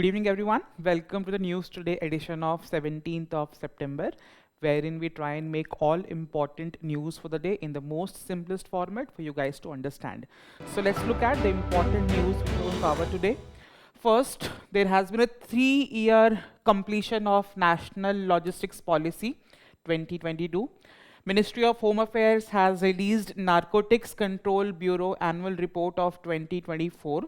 Good evening, everyone. Welcome to the News Today edition of 17th of September, wherein we try and make all important news for the day in the most simplest format for you guys to understand. So let's look at the important news which we will cover today. First, there has been a 3-year completion of National Logistics Policy 2022. Ministry of Home Affairs has released Narcotics Control Bureau Annual Report of 2024.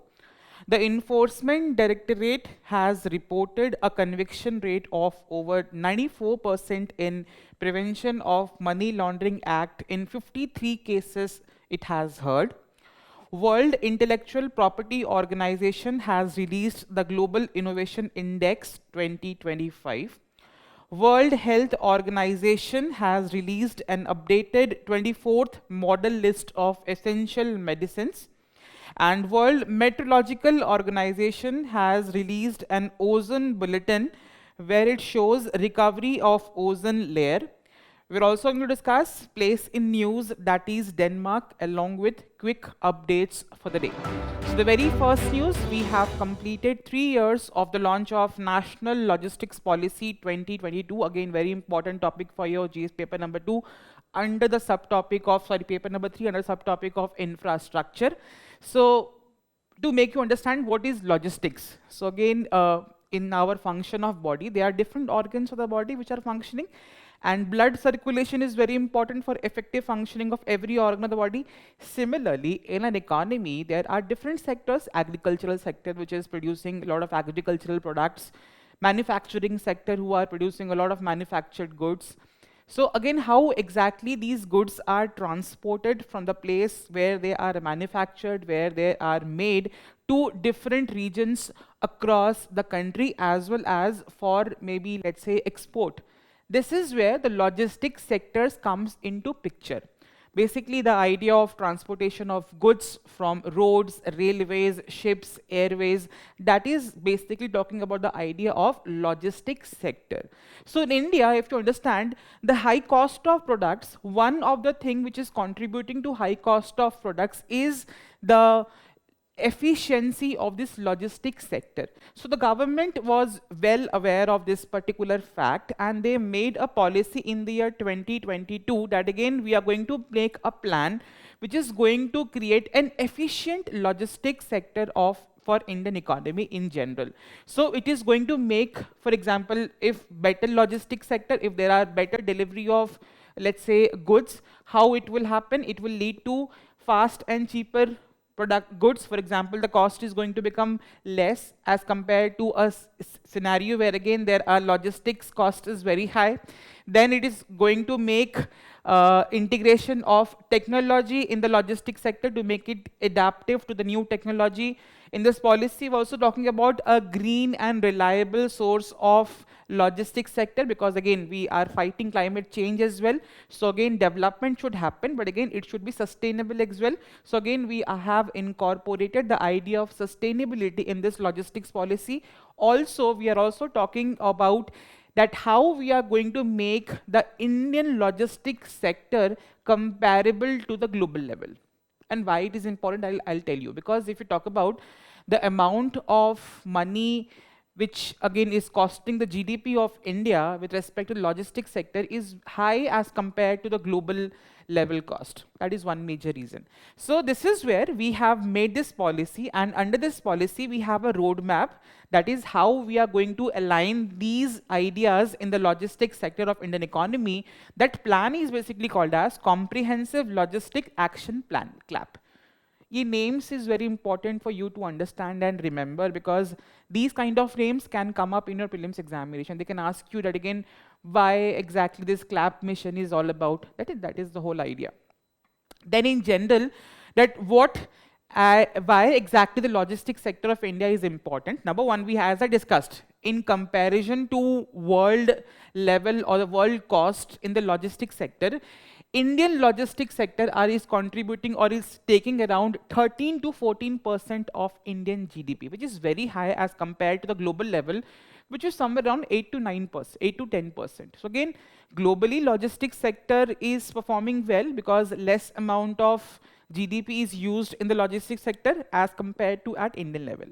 The Enforcement Directorate has reported a conviction rate of over 94% in Prevention of Money Laundering Act in 53 cases it has heard. World Intellectual Property Organization has released the Global Innovation Index 2025. World Health Organization has released an updated 24th model list of essential medicines. And World Meteorological Organization has released an ozone bulletin where it shows recovery of ozone layer. We're also going to discuss place in news, that is Denmark, along with quick updates for the day. So the very first news, we have completed 3 years of the launch of National Logistics Policy 2022. Again, very important topic for your GS paper number 2 under the subtopic of, paper number 3 under subtopic of infrastructure. So to make you understand what is logistics. So again, in our function of body, there are different organs of the body which are functioning, and blood circulation is very important for effective functioning of every organ of the body. Similarly, in an economy, there are different sectors: agricultural sector, which is producing a lot of agricultural products; manufacturing sector, who are producing a lot of manufactured goods. So again, how exactly these goods are transported from the place where they are manufactured, where they are made, to different regions across the country, as well as for maybe, let's say, export. This is where the logistics sectors comes into picture. Basically, the idea of transportation of goods from roads, railways, ships, airways, that is basically talking about the idea of logistics sector. So in India, if you understand the high cost of products, one of the thing which is contributing to high cost of products is the efficiency of this logistics sector. So the government was well aware of this particular fact, and they made a policy in the year 2022 that again we are going to make a plan which is going to create an efficient logistics sector for Indian economy in general. So it is going to make, for example, if better logistics sector, if there are better delivery of, let's say, goods, how it will happen? It will lead to fast and cheaper goods. For example, the cost is going to become less as compared to a scenario where again there are logistics cost is very high. Then it is going to make integration of technology in the logistics sector to make it adaptive to the new technology. In this policy, we're also talking about a green and reliable source of logistics sector, because again we are fighting climate change as well. So again, development should happen, but again it should be sustainable as well. So again, we have incorporated the idea of sustainability in this logistics policy. Also, we are also talking about that how we are going to make the Indian logistics sector comparable to the global level. And why it is important, I'll tell you. Because if you talk about the amount of money which again is costing the GDP of India with respect to the logistics sector is high as compared to the global level cost. That is one major reason. So this is where we have made this policy, and under this policy we have a roadmap, that is how we are going to align these ideas in the logistics sector of Indian economy. That plan is basically called as Comprehensive Logistic Action Plan, CLAP. Ye names is very important for you to understand and remember, because these kind of names can come up in your prelims examination. They can ask you that again, why exactly this CLAP mission is all about. That is the whole idea. Then in general, that why exactly the logistics sector of India is important. Number one, as I discussed, in comparison to world level or the world cost in the logistics sector, Indian logistics sector is contributing or is taking around 13 to 14% of Indian GDP, which is very high as compared to the global level, which is somewhere around 8 to 9%, 8 to 10%. So again, globally, logistics sector is performing well because less amount of GDP is used in the logistics sector as compared to at Indian level.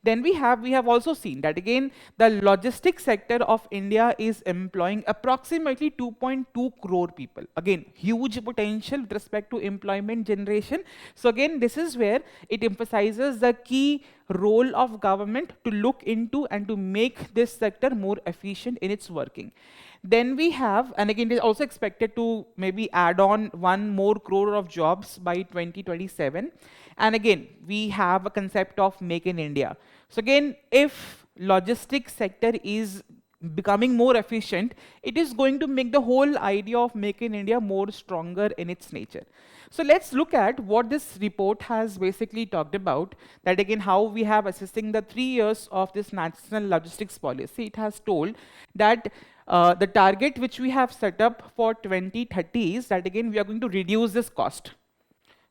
Then we have also seen that again the logistics sector of India is employing approximately 2.2 crore people. Again, huge potential with respect to employment generation. So again, this is where it emphasizes the key role of government to look into and to make this sector more efficient in its working. Then we have, and again, it is also expected to maybe add on 1 more crore of jobs by 2027. And again, we have a concept of Make in India. So again, if logistics sector is becoming more efficient, it is going to make the whole idea of Make in India more stronger in its nature. So let's look at what this report has basically talked about, that again how we have assessing the 3 years of this national logistics policy. It has told that the target which we have set up for 2030 is that again we are going to reduce this cost.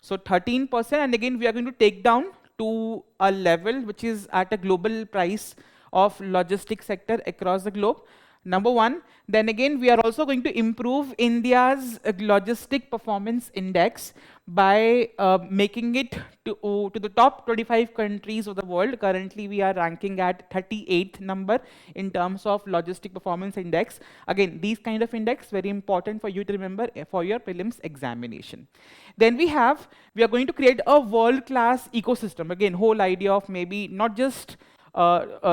So 13%, and again we are going to take down to a level which is at a global price of logistics sector across the globe. Number one, then again we are also going to improve India's logistic performance index by making it to the top 25 countries of the world. Currently we are ranking at 38th number in terms of logistic performance index. Again, these kind of index very important for you to remember for your prelims examination. Then we are going to create a world-class ecosystem. Again, whole idea of maybe not just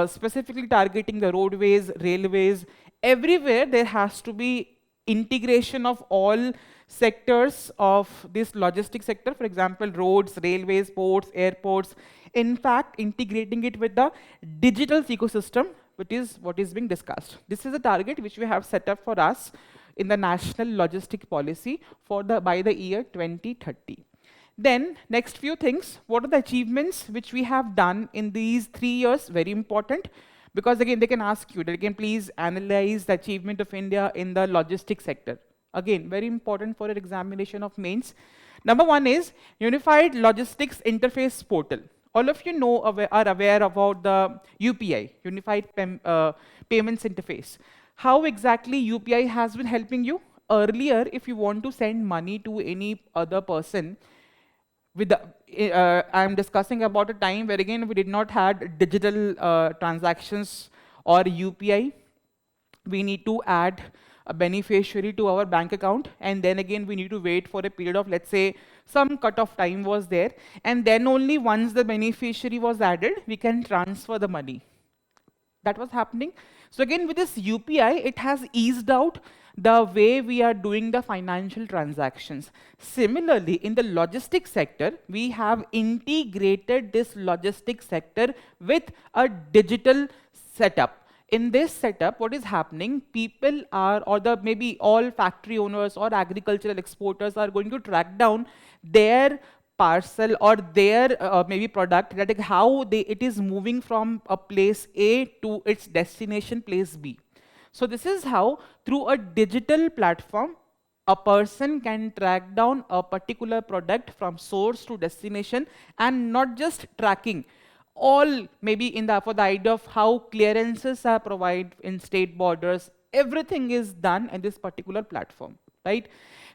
specifically targeting the roadways, railways, everywhere there has to be integration of all sectors of this logistics sector. For example, roads, railways, ports, airports. In fact, integrating it with the digital ecosystem, which is what is being discussed. This is a target which we have set up for us in the national logistic policy for by the year 2030. Then, next few things, what are the achievements which we have done in these 3 years? Very important, because again, they can ask you, that again, please analyze the achievement of India in the logistics sector. Again, very important for your examination of mains. Number one is Unified Logistics Interface Portal. All of you know, are aware about the UPI, Unified Payments Interface. How exactly UPI has been helping you? Earlier, if you want to send money to any other person, I'm discussing about a time where again we did not had digital transactions or UPI. We need to add a beneficiary to our bank account, and then again we need to wait for a period of, let's say, some cut-off time was there, and then only once the beneficiary was added, we can transfer the money. That was happening. So again, with this UPI, it has eased out the way we are doing the financial transactions. Similarly, in the logistics sector, we have integrated this logistics sector with a digital setup. In this setup, what is happening, people are, or the maybe all factory owners or agricultural exporters are going to track down their parcel or their maybe product, that is how it is moving from a place A to its destination place B. So this is how, through a digital platform, a person can track down a particular product from source to destination, and not just tracking, all maybe for the idea of how clearances are provided in state borders, everything is done in this particular platform, right?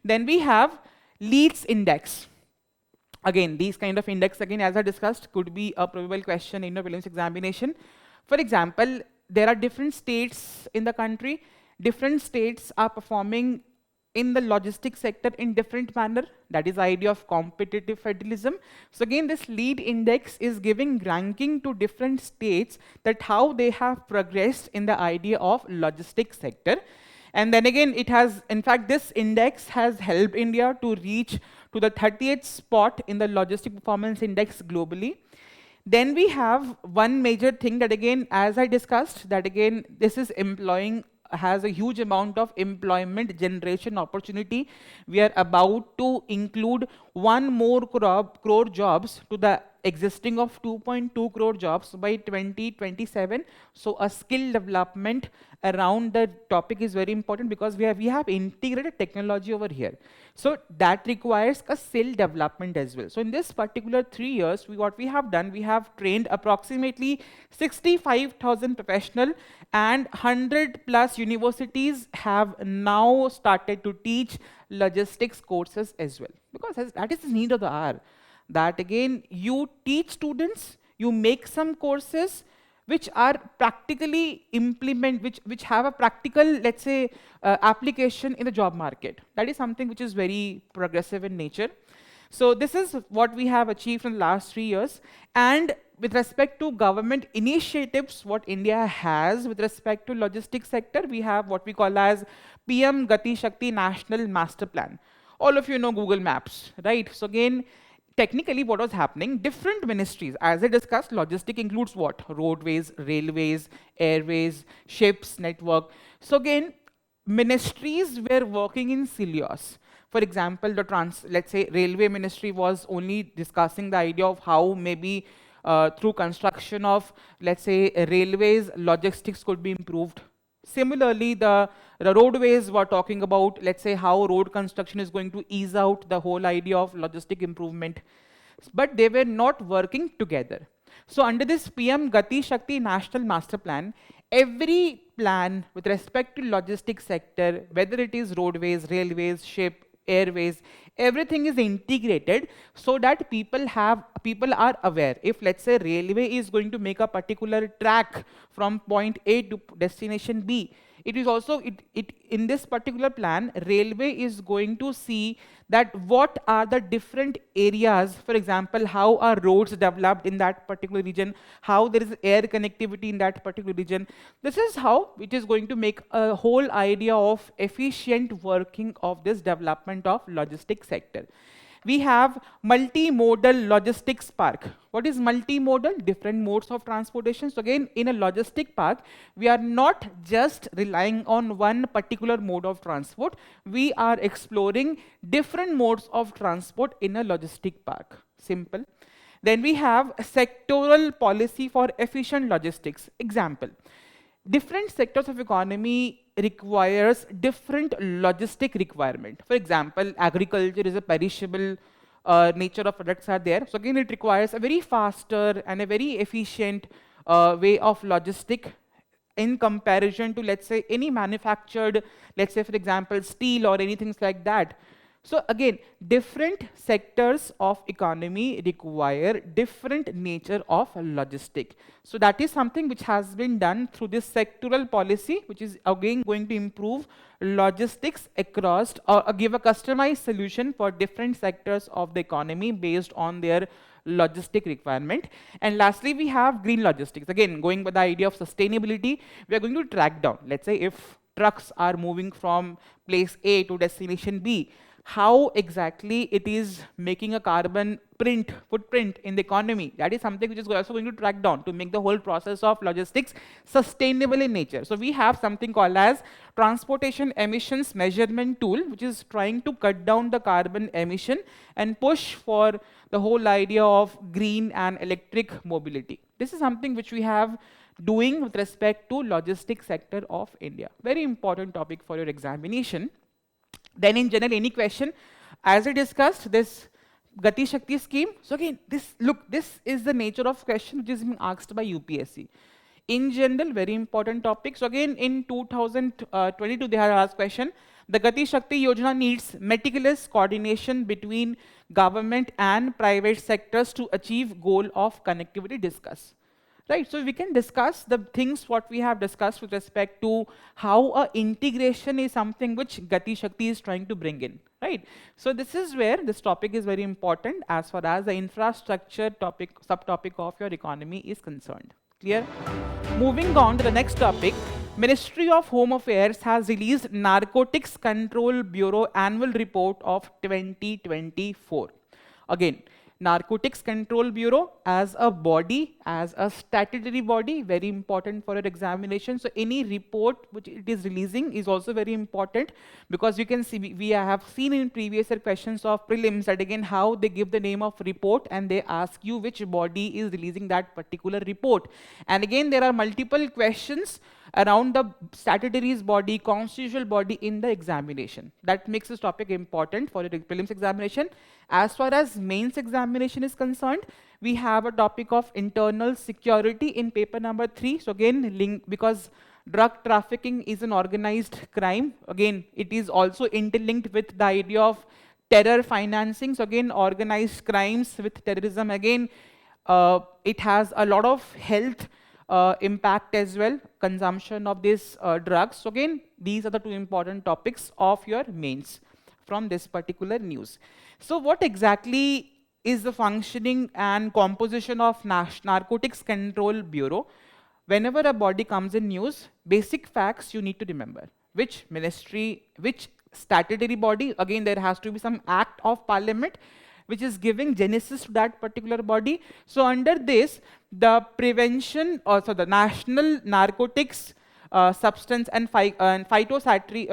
Then we have leads index. Again, these kind of index, again, as I discussed, could be a probable question in a prelims examination. For example, there are different states in the country. Different states are performing in the logistics sector in different manner. That is the idea of competitive federalism. So again, this lead index is giving ranking to different states, that how they have progressed in the idea of logistics sector. And then again, it has, in fact, this index has helped India to reach to the 30th spot in the logistic performance index globally. Then we have one major thing that again, as I discussed, that again, this is has a huge amount of employment generation opportunity. We are about to include 1 more crore jobs to the existing of 2.2 crore jobs by 2027. So a skill development around the topic is very important, because we have integrated technology over here. So that requires a skill development as well. So in this particular 3 years, what we have done, we have trained approximately 65,000 professional, and 100 plus universities have now started to teach logistics courses as well, because that is the need of the hour. That again, you teach students, you make some courses which are practically which have a practical, let's say, application in the job market. That is something which is very progressive in nature. So this is what we have achieved in the last 3 years. And with respect to government initiatives, what India has with respect to logistics sector, we have what we call as PM Gati Shakti National Master Plan. All of you know Google Maps, right? So again, technically what was happening, different ministries, as I discussed, logistic includes what? Roadways, railways, airways, ships, network. So again, ministries were working in silos. For example, let's say railway ministry was only discussing the idea of how maybe through construction of, let's say, railways, logistics could be improved. Similarly, the roadways were talking about, let's say, how road construction is going to ease out the whole idea of logistic improvement. But they were not working together. So under this PM Gati Shakti National Master Plan, every plan with respect to logistics sector, whether it is roadways, railways, ship, airways, everything is integrated, so that people are aware. If, let's say, railway is going to make a particular track from point A to destination B, it is also in this particular plan, railway is going to see that what are the different areas, for example, how are roads developed in that particular region, how there is air connectivity in that particular region. This is how it is going to make a whole idea of efficient working of this development of logistics sector. We have multimodal logistics park. What is multimodal? Different modes of transportation. So again, in a logistic park, we are not just relying on one particular mode of transport. We are exploring different modes of transport in a logistic park. Simple. Then we have a sectoral policy for efficient logistics. Example, different sectors of economy requires different logistic requirement. For example, agriculture is a perishable nature of products are there. So again, it requires a very faster and a very efficient way of logistic in comparison to, let's say, any manufactured, let's say, for example, steel or anything like that. So again, different sectors of economy require different nature of logistic. So that is something which has been done through this sectoral policy, which is again going to improve logistics across, or give a customized solution for different sectors of the economy based on their logistic requirement. And lastly, we have green logistics. Again, going by the idea of sustainability, we are going to track down. Let's say if trucks are moving from place A to destination B, how exactly it is making a carbon footprint in the economy. That is something which is also going to track down to make the whole process of logistics sustainable in nature. So we have something called as transportation emissions measurement tool, which is trying to cut down the carbon emission and push for the whole idea of green and electric mobility. This is something which we have doing with respect to logistics sector of India. Very important topic for your examination. Then in general, any question, as I discussed, this Gati Shakti scheme. So again, this is the nature of question which is being asked by UPSC. In general, very important topic. So again, in 2022, they had asked question, the Gati Shakti Yojana needs meticulous coordination between government and private sectors to achieve goal of connectivity. Discuss. Right, so we can discuss the things what we have discussed with respect to how integration is something which Gati Shakti is trying to bring in, right? So this is where this topic is very important as far as the infrastructure subtopic of your economy is concerned. Clear? Moving on to the next topic, Ministry of Home Affairs has released Narcotics Control Bureau Annual Report of 2024. Again, Narcotics Control Bureau as a body, as a statutory body, very important for your examination. So any report which it is releasing is also very important, because you can see we have seen in previous year questions of prelims that again how they give the name of report and they ask you which body is releasing that particular report. And again there are multiple questions around the statutory's body, constitutional body in the examination. That makes this topic important for your prelims examination. As far as mains examination is concerned, we have a topic of internal security in paper number 3. So again, link, because drug trafficking is an organized crime, again, it is also interlinked with the idea of terror financing. So again, organized crimes with terrorism, again, it has a lot of health impact as well, consumption of these drugs. So again, these are the two important topics of your mains from this particular news. So what exactly is the functioning and composition of Narcotics Control Bureau? Whenever a body comes in news, basic facts you need to remember. Which ministry, which statutory body, again there has to be some act of parliament which is giving genesis to that particular body. So under this, the prevention, so the National Narcotics Substance and Phytosanitary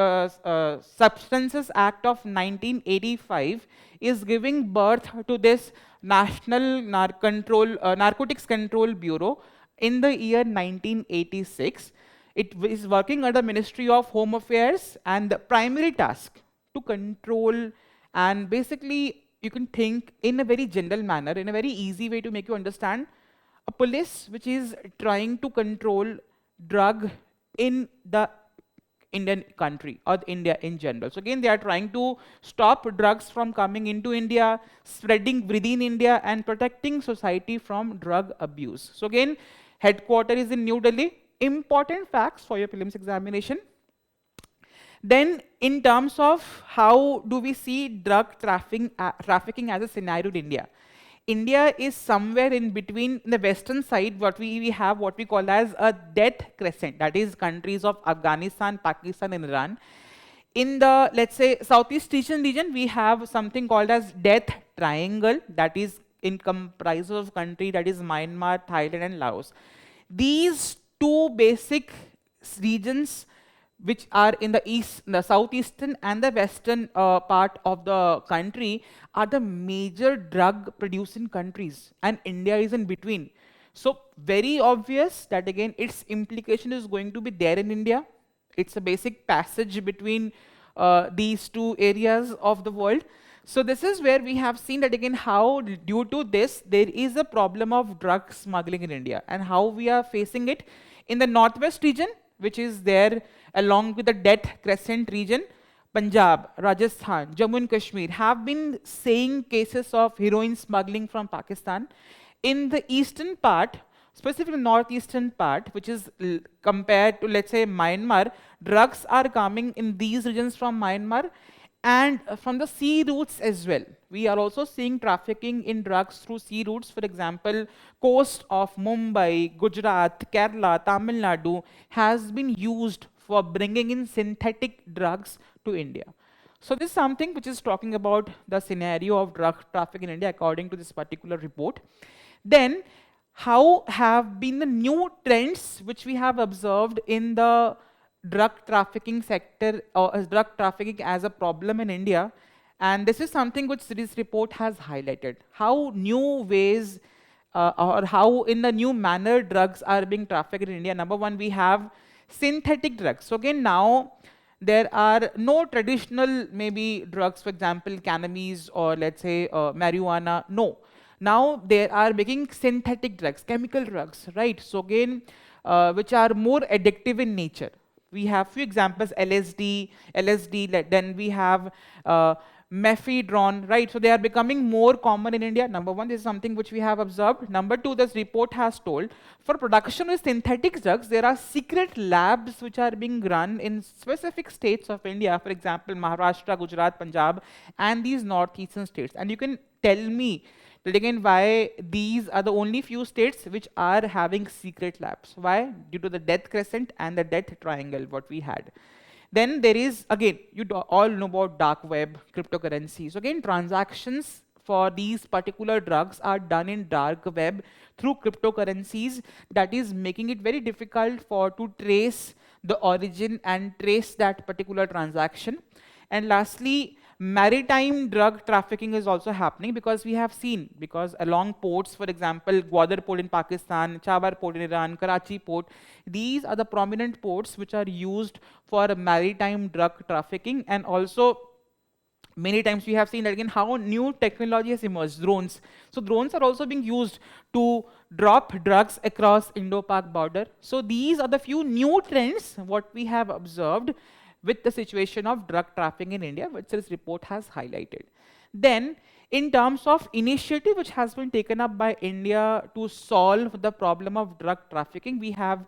Substances Act of 1985 is giving birth to this National Narcotics Control Bureau in the year 1986. It is working under Ministry of Home Affairs, and the primary task to control, and basically you can think in a very general manner, in a very easy way to make you understand, a police which is trying to control drug in the Indian country or India in general. So again, they are trying to stop drugs from coming into India, spreading within India, and protecting society from drug abuse. So again, headquarters is in New Delhi. Important facts for your prelims examination. Then in terms of how do we see drug trafficking as a scenario in India? India is somewhere in between the western side, what we have what we call as a death crescent, that is countries of Afghanistan, Pakistan and Iran. In the, let's say, Southeast Asian region, we have something called as death triangle, that is in comprises of country that is Myanmar, Thailand and Laos. These two basic regions which are in the east, the southeastern and the western part of the country are the major drug producing countries, and India is in between. So very obvious that again its implication is going to be there in India. It's a basic passage between these two areas of the world. So this is where we have seen that again how due to this there is a problem of drug smuggling in India, and how we are facing it in the northwest region, which is there along with the death crescent region. Punjab, Rajasthan, Jammu and Kashmir have been seeing cases of heroin smuggling from Pakistan. In the eastern part, specifically northeastern part, which is compared to, let's say, Myanmar, drugs are coming in these regions from Myanmar and from the sea routes as well. We are also seeing trafficking in drugs through sea routes. For example, coast of Mumbai, Gujarat, Kerala, Tamil Nadu has been used for bringing in synthetic drugs to India. So this is something which is talking about the scenario of drug trafficking in India according to this particular report. Then, how have been the new trends which we have observed in the drug trafficking sector, or drug trafficking as a problem in India? And this is something which this report has highlighted. How new ways or how in the new manner drugs are being trafficked in India. Number one, we have synthetic drugs. So again, now there are no traditional maybe drugs, for example, cannabis or let's say marijuana. No. Now they are making synthetic drugs, chemical drugs, right? So again, which are more addictive in nature. We have few examples: LSD, then we have mephedrone, right? So they are becoming more common in India. Number one, this is something which we have observed. Number two, this report has told, for production of synthetic drugs, there are secret labs which are being run in specific states of India, for example, Maharashtra, Gujarat, Punjab, and these northeastern states. And you can tell me that again why these are the only few states which are having secret labs. Why? Due to the death crescent and the death triangle, what we had. Then there is, again, you all know about dark web, cryptocurrency. So again, transactions for these particular drugs are done in dark web through cryptocurrencies, that is making it very difficult for to trace the origin and trace that particular transaction. And lastly, maritime drug trafficking is also happening, because we have seen, because along ports, for example, Gwadar port in Pakistan, Chabar port in Iran, Karachi port, these are the prominent ports which are used for maritime drug trafficking. And also many times we have seen that again how new technology has emerged, drones. So drones are also being used to drop drugs across Indo-Pak border. So these are the few new trends what we have observed with the situation of drug trafficking in India, which this report has highlighted. Then, in terms of initiative which has been taken up by India to solve the problem of drug trafficking, we have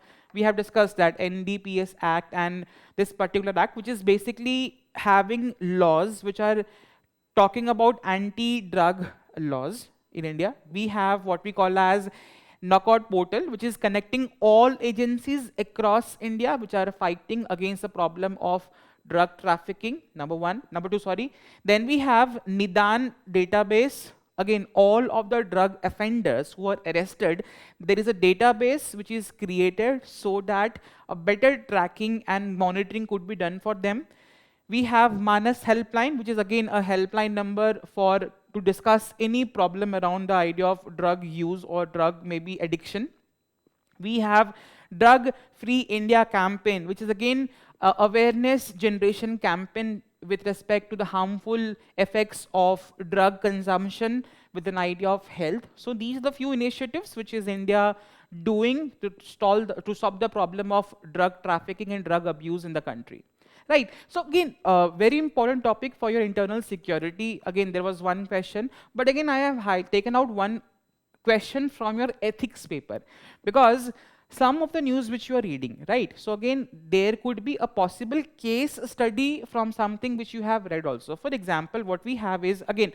discussed that NDPS Act and this particular act, which is basically having laws which are talking about anti-drug laws in India. We have what we call as knockout portal, which is connecting all agencies across India which are fighting against the problem of drug trafficking, number one. Number two, sorry. Then we have Nidan database. Again, all of the drug offenders who are arrested, there is a database which is created so that a better tracking and monitoring could be done for them. We have Manas helpline, which is again a helpline number for to discuss any problem around the idea of drug use or drug maybe addiction. We have Drug Free India campaign, which is again awareness generation campaign with respect to the harmful effects of drug consumption with an idea of health. So these are the few initiatives which is India doing to stop the problem of drug trafficking and drug abuse in the country. Right. So again, very important topic for your internal security. Again, there was one question, but again, I have taken out one question from your ethics paper, because some of the news which you are reading, right? So again, there could be a possible case study from something which you have read also. For example, what we have is, again,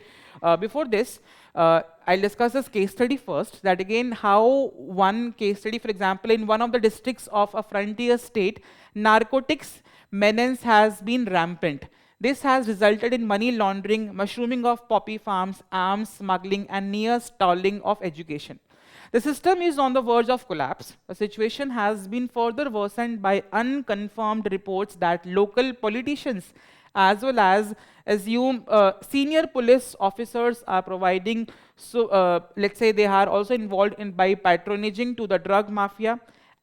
before this, I'll discuss this case study first, that again, how one case study, for example, in one of the districts of a frontier state, narcotics menace has been rampant. This has resulted in money laundering, mushrooming of poppy farms, arms smuggling, and near stalling of education. The system is on the verge of collapse. The situation has been further worsened by unconfirmed reports that local politicians as well as senior police officers are providing, so let's say they are also involved in by patronaging to the drug mafia.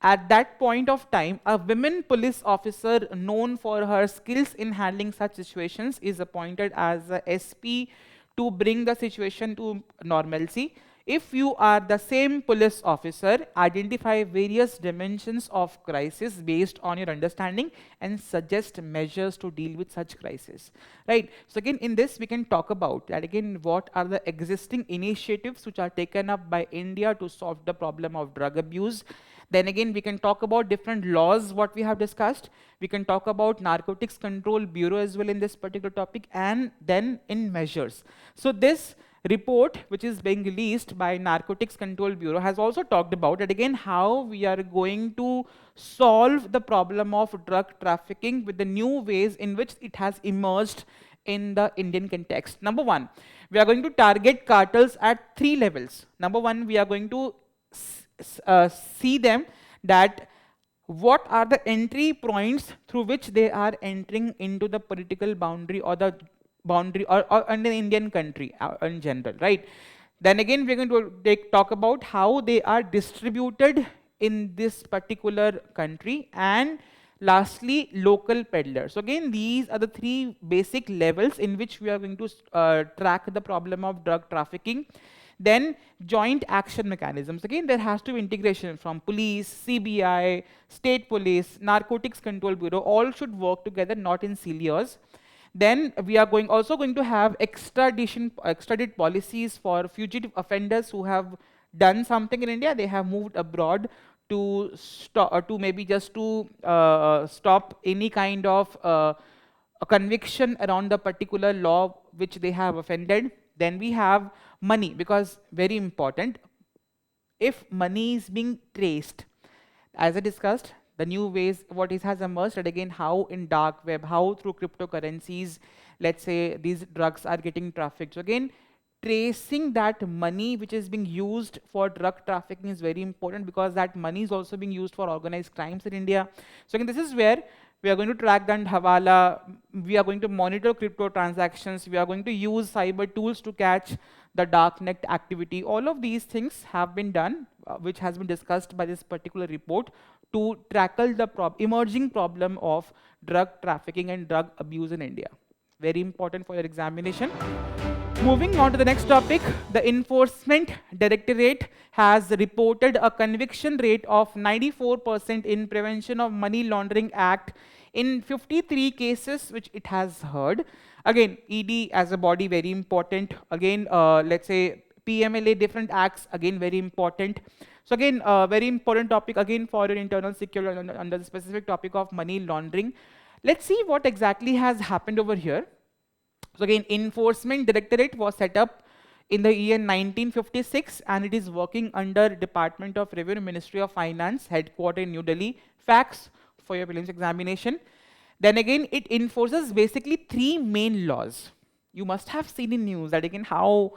At that point of time, a women police officer known for her skills in handling such situations is appointed as a SP to bring the situation to normalcy. If you are the same police officer, identify various dimensions of crisis based on your understanding and suggest measures to deal with such crisis. Right. So again, in this we can talk about that again, what are the existing initiatives which are taken up by India to solve the problem of drug abuse. Then again, we can talk about different laws, what we have discussed. We can talk about Narcotics Control Bureau as well in this particular topic, and then in measures. So this report, which is being released by Narcotics Control Bureau, has also talked about it again, how we are going to solve the problem of drug trafficking with the new ways in which it has emerged in the Indian context. Number one, we are going to target cartels at 3 levels. Number one, we are going to see them that what are the entry points through which they are entering into the political boundary or the boundary or in the Indian country in general, right? Then again, we're going to talk about how they are distributed in this particular country, and lastly, local peddlers. So again, these are the 3 basic levels in which we are going to track the problem of drug trafficking. Then joint action mechanisms. Again, there has to be integration from police, CBI, state police, Narcotics Control Bureau, all should work together, not in silos. Then we are also going to have extradite policies for fugitive offenders who have done something in India, they have moved abroad to stop, to maybe just to stop any kind of a conviction around the particular law which they have offended. Then we have money, because very important, if money is being traced, as I discussed, the new ways what has emerged, and again how in dark web, how through cryptocurrencies, let's say these drugs are getting trafficked. So again, tracing that money which is being used for drug trafficking is very important, because that money is also being used for organized crimes in India. So again, this is where we are going to track down hawala, we are going to monitor crypto transactions, we are going to use cyber tools to catch the darknet activity. All of these things have been done, which has been discussed by this particular report, to tackle the emerging problem of drug trafficking and drug abuse in India. Very important for your examination. Moving on to the next topic, the Enforcement Directorate has reported a conviction rate of 94% in Prevention of Money Laundering Act in 53 cases which it has heard. Again, ED as a body, very important. Again, let's say PMLA, different acts, again very important. So again, very important topic again for your internal security under the specific topic of money laundering. Let's see what exactly has happened over here. So again, Enforcement Directorate was set up in the year 1956, and it is working under Department of Revenue, Ministry of Finance, headquartered in New Delhi. Facts for your prelims examination. Then again, it enforces basically 3 main laws. You must have seen in news that again how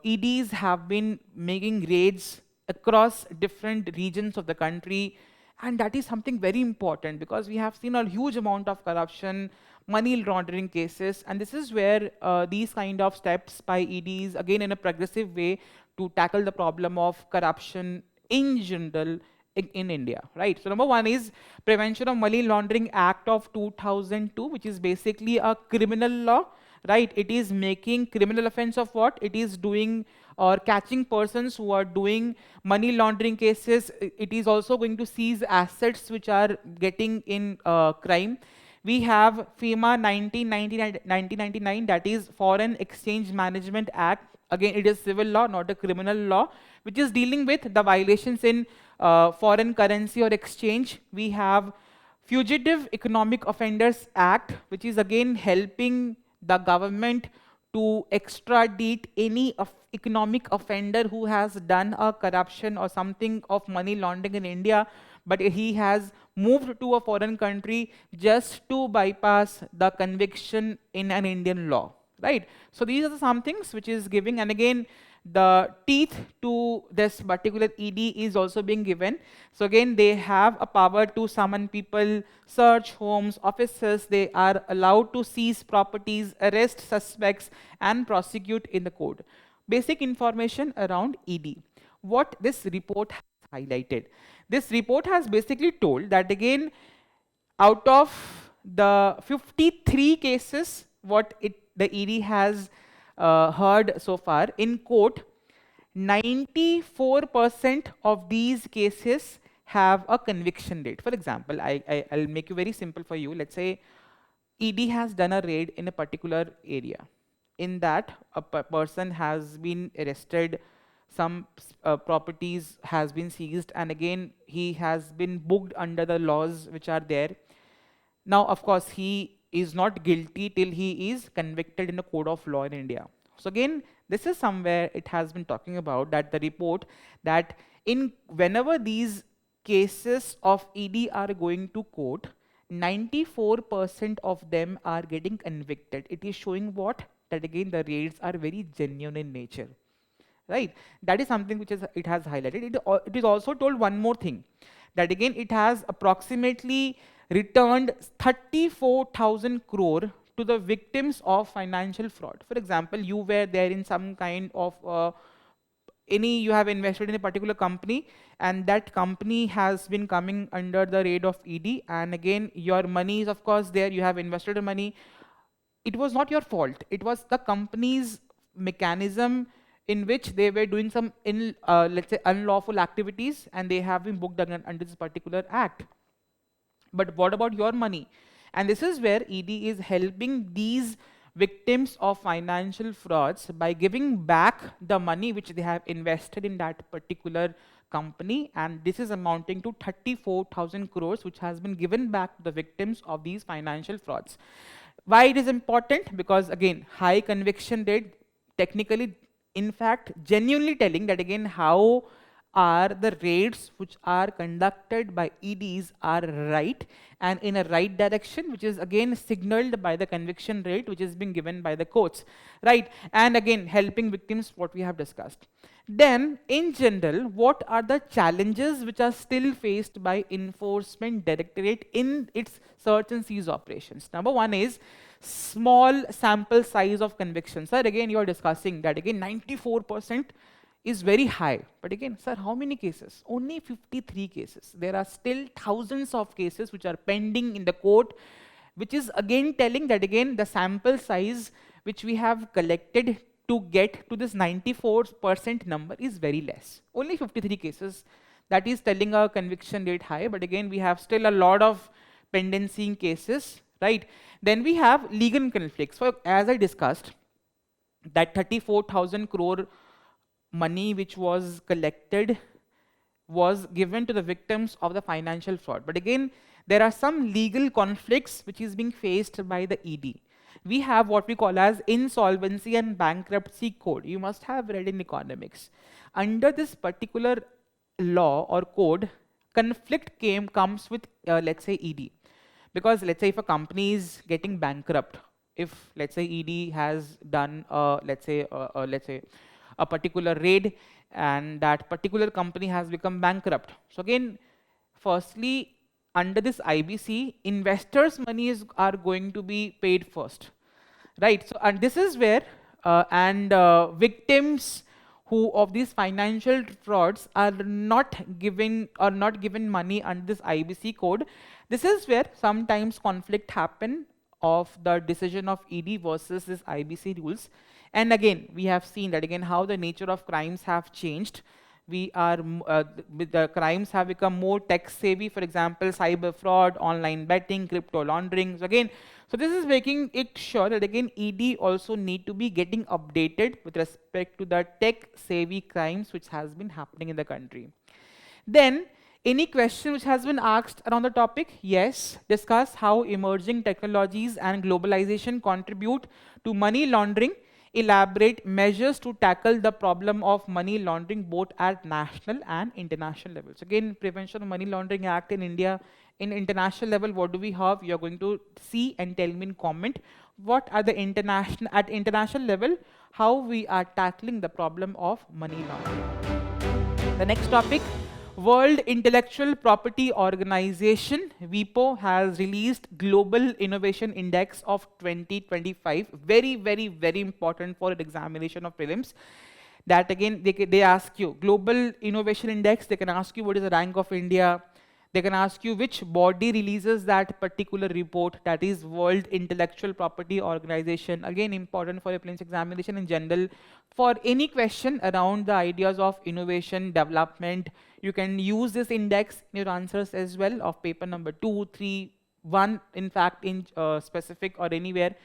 EDs have been making raids across different regions of the country, and that is something very important because we have seen a huge amount of corruption, money laundering cases, and this is where these kind of steps by EDs, again in a progressive way, to tackle the problem of corruption in general in India, right? So number one is Prevention of Money Laundering Act of 2002, which is basically a criminal law, right? It is making criminal offense of what? It is doing or catching persons who are doing money laundering cases. It is also going to seize assets which are getting in crime. We have FEMA 1999, that is Foreign Exchange Management Act. Again, it is civil law, not a criminal law, which is dealing with the violations in foreign currency or exchange. We have Fugitive Economic Offenders Act, which is again helping the government to extradite any economic offender who has done a corruption or something of money laundering in India, but he has moved to a foreign country just to bypass the conviction in an Indian law, right? So these are some things which is giving, and again, the teeth to this particular ED is also being given. So again, they have a power to summon people, search homes, offices. They are allowed to seize properties, arrest suspects, and prosecute in the court. Basic information around ED. What this report has highlighted. This report has basically told that again, out of the 53 cases, what the ED has heard so far in court, 94% of these cases have a conviction rate. For example, I'll make it very simple for you. Let's say ED has done a raid in a particular area. In that, a person has been arrested, some properties has been seized, and again, he has been booked under the laws which are there. Now, of course, he is not guilty till he is convicted in a court of law in India. So again, this is somewhere it has been talking about that the report that in whenever these cases of ED are going to court, 94% of them are getting convicted. It is showing what? That again, the raids are very genuine in nature, right? That is something which it has highlighted. It is also told one more thing, that again, it has approximately returned 34,000 crore to the victims of financial fraud. For example, you were there in some kind of you have invested in a particular company, and that company has been coming under the raid of ED, and again, your money is of course there, you have invested the money. It was not your fault. It was the company's mechanism in which they were doing some let's say unlawful activities, and they have been booked under this particular act. But what about your money? And this is where ED is helping these victims of financial frauds by giving back the money which they have invested in that particular company, and this is amounting to 34,000 crores which has been given back to the victims of these financial frauds. Why it is important? Because again, high conviction rate, technically, in fact, genuinely telling that again how are the raids which are conducted by EDs are right and in a right direction, which is again signaled by the conviction rate which is being given by the courts, right? And again, helping victims, what we have discussed. Then, in general, what are the challenges which are still faced by Enforcement Directorate in its search and seize operations? Number one is small sample size of convictions. Sir, again, you are discussing that again 94% is very high. But again, sir, how many cases? Only 53 cases. There are still thousands of cases which are pending in the court, which is again telling that again the sample size which we have collected to get to this 94% number is very less. Only 53 cases. That is telling a conviction rate high, but again we have still a lot of pendency cases, right? Then we have legal conflicts. So as I discussed, that 34,000 crore money which was collected was given to the victims of the financial fraud. But again, there are some legal conflicts which is being faced by the ED. We have what we call as insolvency and bankruptcy code. You must have read in economics. Under this particular law or code, conflict comes with let's say ED. Because let's say if a company is getting bankrupt, if let's say ED has done let's say a particular raid and that particular company has become bankrupt. So again, firstly, under this IBC, investors' monies are going to be paid first, right? So, and this is where victims who of these financial frauds are not given money under this IBC code. This is where sometimes conflict happen of the decision of ED versus this IBC rules. And again, we have seen that again how the nature of crimes have changed. The crimes have become more tech savvy. For example, cyber fraud, online betting, crypto laundering. So again, so this is making it sure that again ED also need to be getting updated with respect to the tech savvy crimes which has been happening in the country. Then, any question which has been asked around the topic? Yes. Discuss how emerging technologies and globalization contribute to money laundering. Elaborate measures to tackle the problem of money laundering both at national and international levels. Again, Prevention of Money Laundering Act in India, in international level, what do we have? You are going to see and tell me in comment what are the international level, how we are tackling the problem of money laundering. The next topic, World Intellectual Property Organization, WIPO, has released Global Innovation Index of 2025. Very, very, very important for an examination of prelims. That again, they ask you, Global Innovation Index, they can ask you what is the rank of India. They can ask you which body releases that particular report, that is World Intellectual Property Organization. Again, important for a prelims examination in general. For any question around the ideas of innovation, development, you can use this index in your answers as well of paper number 2, 3, 1, in fact, in specific or anywhere.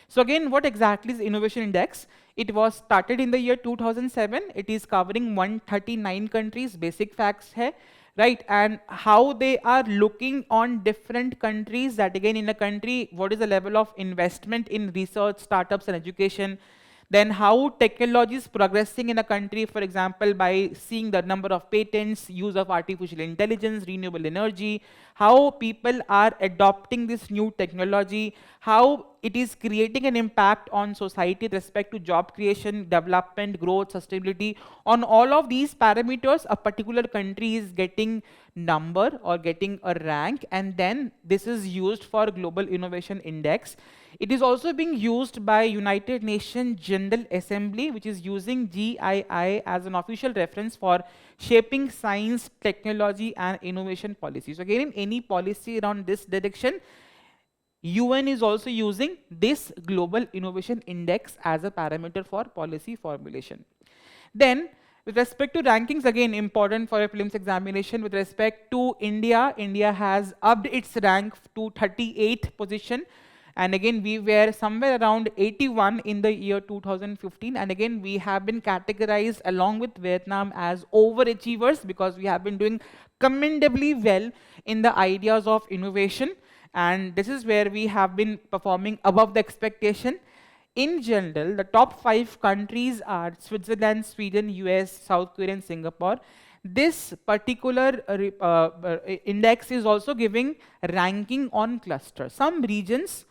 So again, what exactly is Innovation Index? It was started in the year 2007. It is covering 139 countries, basic facts hai. Right, and how they are looking on different countries, that again in a country, what is the level of investment in research, startups and education, then how technology is progressing in a country, for example, by seeing the number of patents, use of artificial intelligence, renewable energy, how people are adopting this new technology, how it is creating an impact on society with respect to job creation, development, growth, sustainability. On all of these parameters, a particular country is getting number or getting a rank, and then this is used for Global Innovation Index. It is also being used by United Nations General Assembly, which is using GII as an official reference for shaping science, technology and innovation policies. So again, in any policy around this direction, UN is also using this Global Innovation Index as a parameter for policy formulation. Then, with respect to rankings, again important for a prelims examination, with respect to India, India has upped its rank to 38th position. And again, we were somewhere around 81 in the year 2015. And again, we have been categorized along with Vietnam as overachievers because we have been doing commendably well in the ideas of innovation. And this is where we have been performing above the expectation. In general, the top 5 countries are Switzerland, Sweden, US, South Korea and Singapore. This particular index is also giving ranking on clusters. Some regions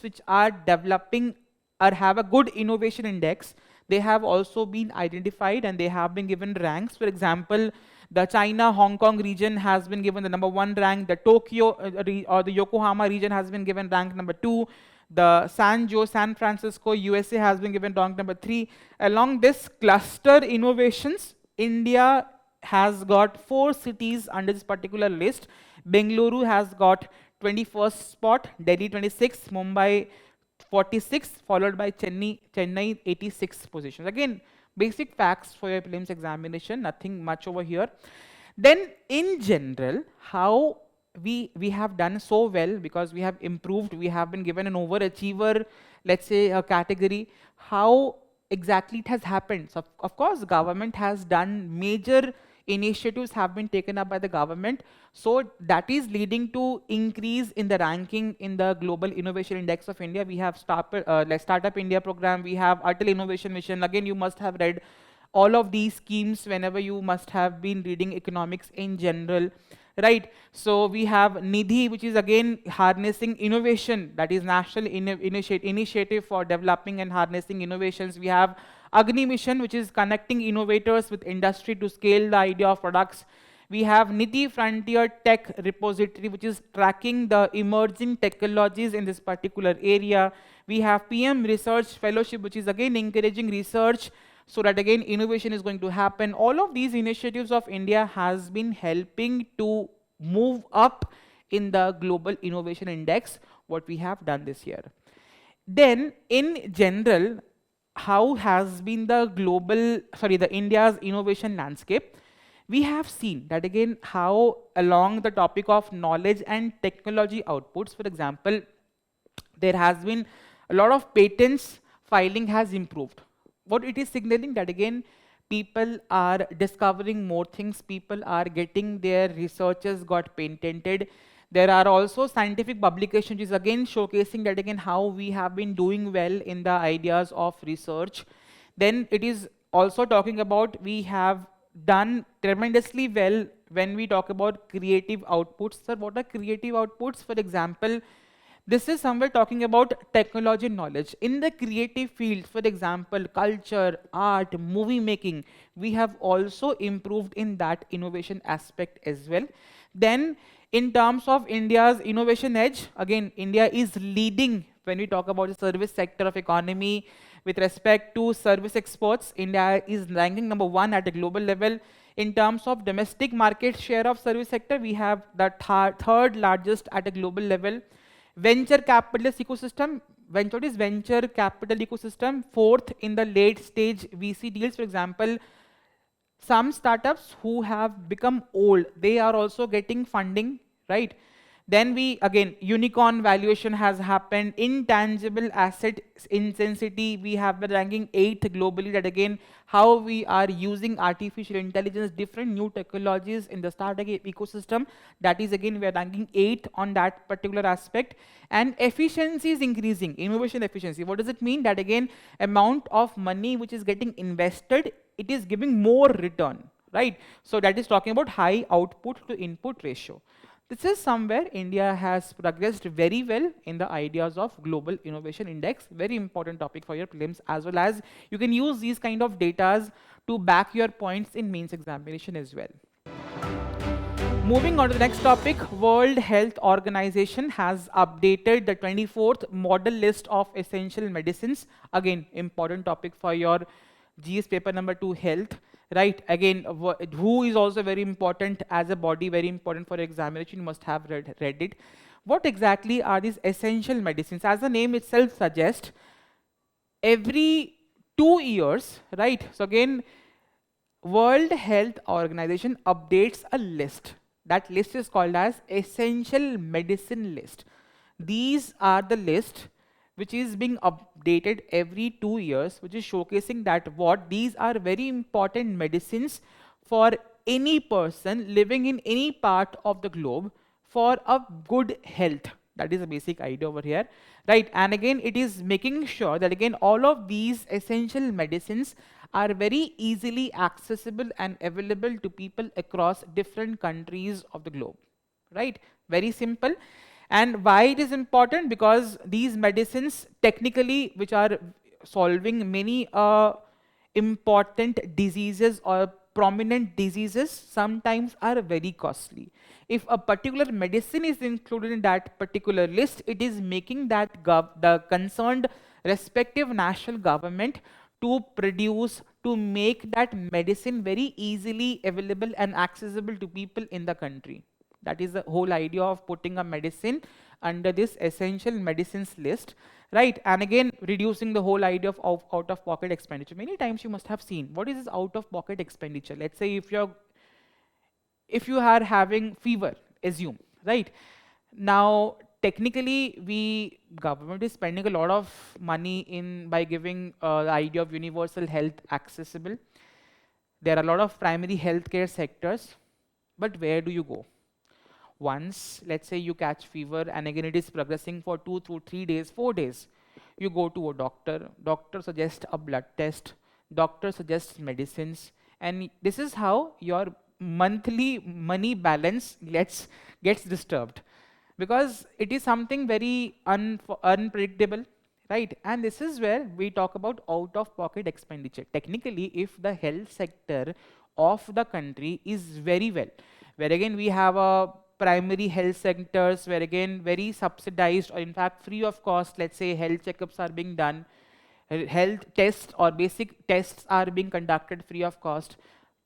which are developing or have a good innovation index, they have also been identified and they have been given ranks. For example, the China Hong Kong region has been given the #1 rank. The Tokyo or the Yokohama region has been given rank #2. The San Francisco, USA has been given rank #3. Along this cluster innovations, India has got 4 cities under this particular list. Bengaluru has got 21st spot, Delhi 26, Mumbai 46, followed by Chennai 86 positions. Again, basic facts for your prelims examination, nothing much over here. Then in general, how we have done so well because we have improved, we have been given an overachiever, let's say a category. How exactly it has happened? So of course, government has done major initiatives have been taken up by the government. So that is leading to increase in the ranking in the Global Innovation Index of India. We have Startup India program, we have Atal Innovation Mission. Again, you must have read all of these schemes whenever you must have been reading economics in general, right? So we have Nidhi, which is again harnessing innovation, that is national initiative for developing and harnessing innovations. We have Agni Mission, which is connecting innovators with industry to scale the idea of products. We have Nidhi Frontier Tech Repository, which is tracking the emerging technologies in this particular area. We have PM Research Fellowship, which is again encouraging research so that again innovation is going to happen. All of these initiatives of India has been helping to move up in the Global Innovation Index, what we have done this year. Then in general, how has been the India's innovation landscape? We have seen that again how along the topic of knowledge and technology outputs, for example, there has been a lot of patents filing has improved. What it is signaling that again people are discovering more things, people are getting their researches got patented. There are also scientific publications which is again showcasing that again how we have been doing well in the ideas of research. Then it is also talking about we have done tremendously well when we talk about creative outputs. Sir, what are creative outputs? For example, this is somewhere talking about technology knowledge. In the creative field, for example, culture, art, movie making, we have also improved in that innovation aspect as well. Then in terms of India's innovation edge, again, India is leading when we talk about the service sector of economy. With respect to service exports, India is ranking #1 at a global level. In terms of domestic market share of service sector, we have the third largest at a global level. Venture capitalist ecosystem, venture capital ecosystem, 4th in the late stage VC deals. For example, some startups who have become old, they are also getting funding, right? Then we, again, unicorn valuation has happened. Intangible asset intensity, we have been ranking 8th globally. That again, how we are using artificial intelligence, different new technologies in the startup ecosystem. That is again, we are ranking 8th on that particular aspect. And efficiency is increasing, innovation efficiency. What does it mean? That again, amount of money which is getting invested, it is giving more return, right? So that is talking about high output to input ratio. This is somewhere India has progressed very well in the ideas of Global Innovation Index. Very important topic for your prelims, as well as you can use these kind of data to back your points in mains examination as well. Moving on to the next topic, World Health Organization has updated the 24th model list of essential medicines. Again, important topic for your GS paper #2 health. Right, again, WHO is also very important as a body, very important for examination. You must have read it. What exactly are these essential medicines? As the name itself suggests, every 2 years, right? So again, World Health Organization updates a list. That list is called as Essential Medicine List. These are the list which is being updated every 2 years, which is showcasing that what these are very important medicines for any person living in any part of the globe for a good health. That is a basic idea over here, right? And again, it is making sure that again, all of these essential medicines are very easily accessible and available to people across different countries of the globe, right? Very simple. And why it is important? Because these medicines technically, which are solving many important diseases or prominent diseases, sometimes are very costly. If a particular medicine is included in that particular list, it is making that the concerned respective national government to produce, to make that medicine very easily available and accessible to people in the country. That is the whole idea of putting a medicine under this essential medicines list, right? And again, reducing the whole idea of out-of-pocket expenditure. Many times you must have seen, what is this out-of-pocket expenditure? Let's say if you are having fever, assume, right? Now, technically, government is spending a lot of money in by giving the idea of universal health accessible. There are a lot of primary healthcare sectors, but where do you go? Once, let's say you catch fever and again it is progressing for 2 to 3 days, 4 days, you go to a doctor, doctor suggests a blood test, doctor suggests medicines, and this is how your monthly money balance gets disturbed, because it is something very unpredictable, right? And this is where we talk about out of pocket expenditure. Technically, if the health sector of the country is very well, where again we have a primary health sectors where again very subsidized or in fact free of cost, let's say health checkups are being done, health tests or basic tests are being conducted free of cost,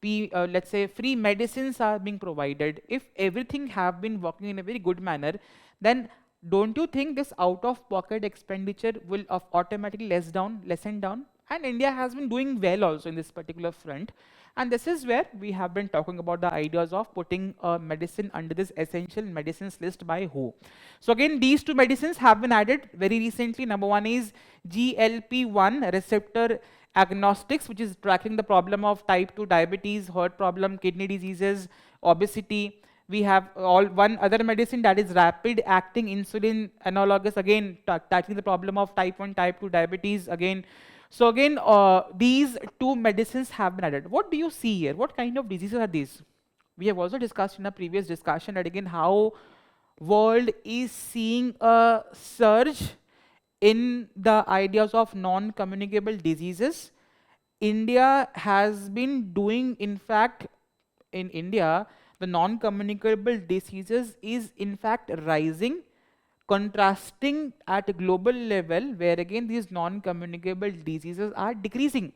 let's say free medicines are being provided, if everything have been working in a very good manner, then don't you think this out of pocket expenditure will automatically lessen down? And India has been doing well also in this particular front. And this is where we have been talking about the ideas of putting a medicine under this essential medicines list by who. So again, these two medicines have been added very recently. Number one is GLP-1 receptor agnostics, which is tracking the problem of type 2 diabetes, heart problem, kidney diseases, obesity. We have one other medicine that is rapid acting insulin analogous, again tackling the problem of type 1, type 2 diabetes again. So again, these two medicines have been added. What do you see here? What kind of diseases are these? We have also discussed in a previous discussion that again how world is seeing a surge in the ideas of non-communicable diseases. India has been doing, in fact, in India, the non-communicable diseases is in fact rising, contrasting at a global level where again these non-communicable diseases are decreasing.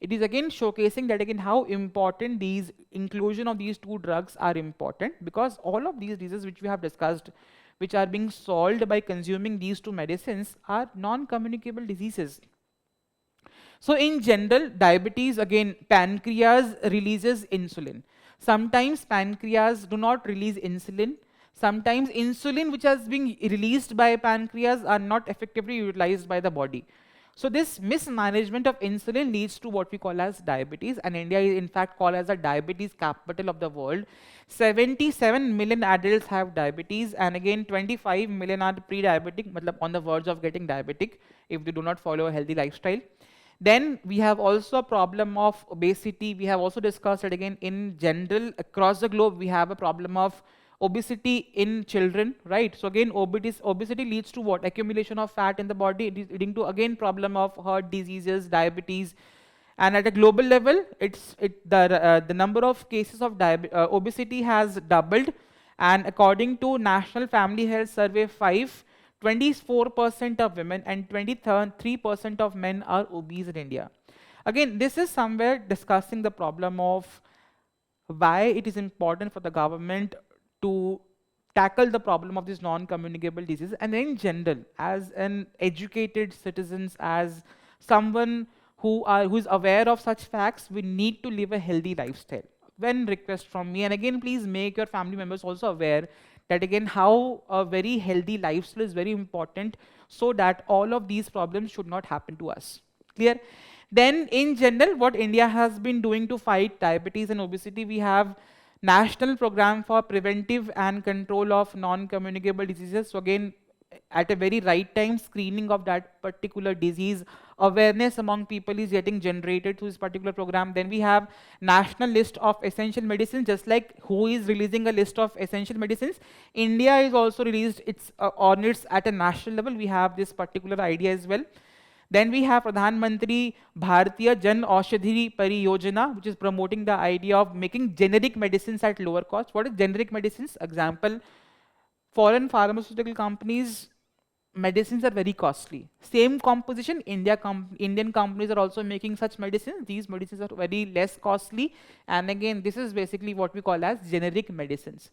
It is again showcasing that again how important these inclusion of these two drugs are important, because all of these diseases which we have discussed, which are being solved by consuming these two medicines, are non-communicable diseases. So in general, diabetes, again, pancreas releases insulin. Sometimes pancreas do not release insulin. Sometimes insulin which has been released by pancreas are not effectively utilized by the body. So this mismanagement of insulin leads to what we call as diabetes, and India is in fact called as the diabetes capital of the world. 77 million adults have diabetes, and again 25 million are pre-diabetic, on the verge of getting diabetic if they do not follow a healthy lifestyle. Then we have also a problem of obesity. We have also discussed it again in general across the globe. We have a problem of obesity in children, right? So again, obesity leads to what? Accumulation of fat in the body, leading to again problem of heart diseases, diabetes. And at a global level, the number of cases of obesity has doubled. And according to National Family Health Survey 5, 24% of women and 23% of men are obese in India. Again, this is somewhere discussing the problem of why it is important for the government to tackle the problem of these non-communicable diseases, and in general, as an educated citizens, as someone who is aware of such facts, we need to live a healthy lifestyle. One request from me, and again, please make your family members also aware that again how a very healthy lifestyle is very important, so that all of these problems should not happen to us. Clear? Then in general, what India has been doing to fight diabetes and obesity, we have National Program for Preventive and Control of Non-Communicable Diseases. So again, at a very right time, screening of that particular disease, awareness among people is getting generated through this particular program. Then we have national list of essential medicines. Just like WHO is releasing a list of essential medicines, India is also released its on its at a national level. We have this particular idea as well. Then we have Pradhan Mantri Bharatiya Jan Aushadhi Pariyojana, which is promoting the idea of making generic medicines at lower cost. What is generic medicines? Example, foreign pharmaceutical companies, medicines are very costly. Same composition, Indian companies are also making such medicines. These medicines are very less costly. And again, this is basically what we call as generic medicines.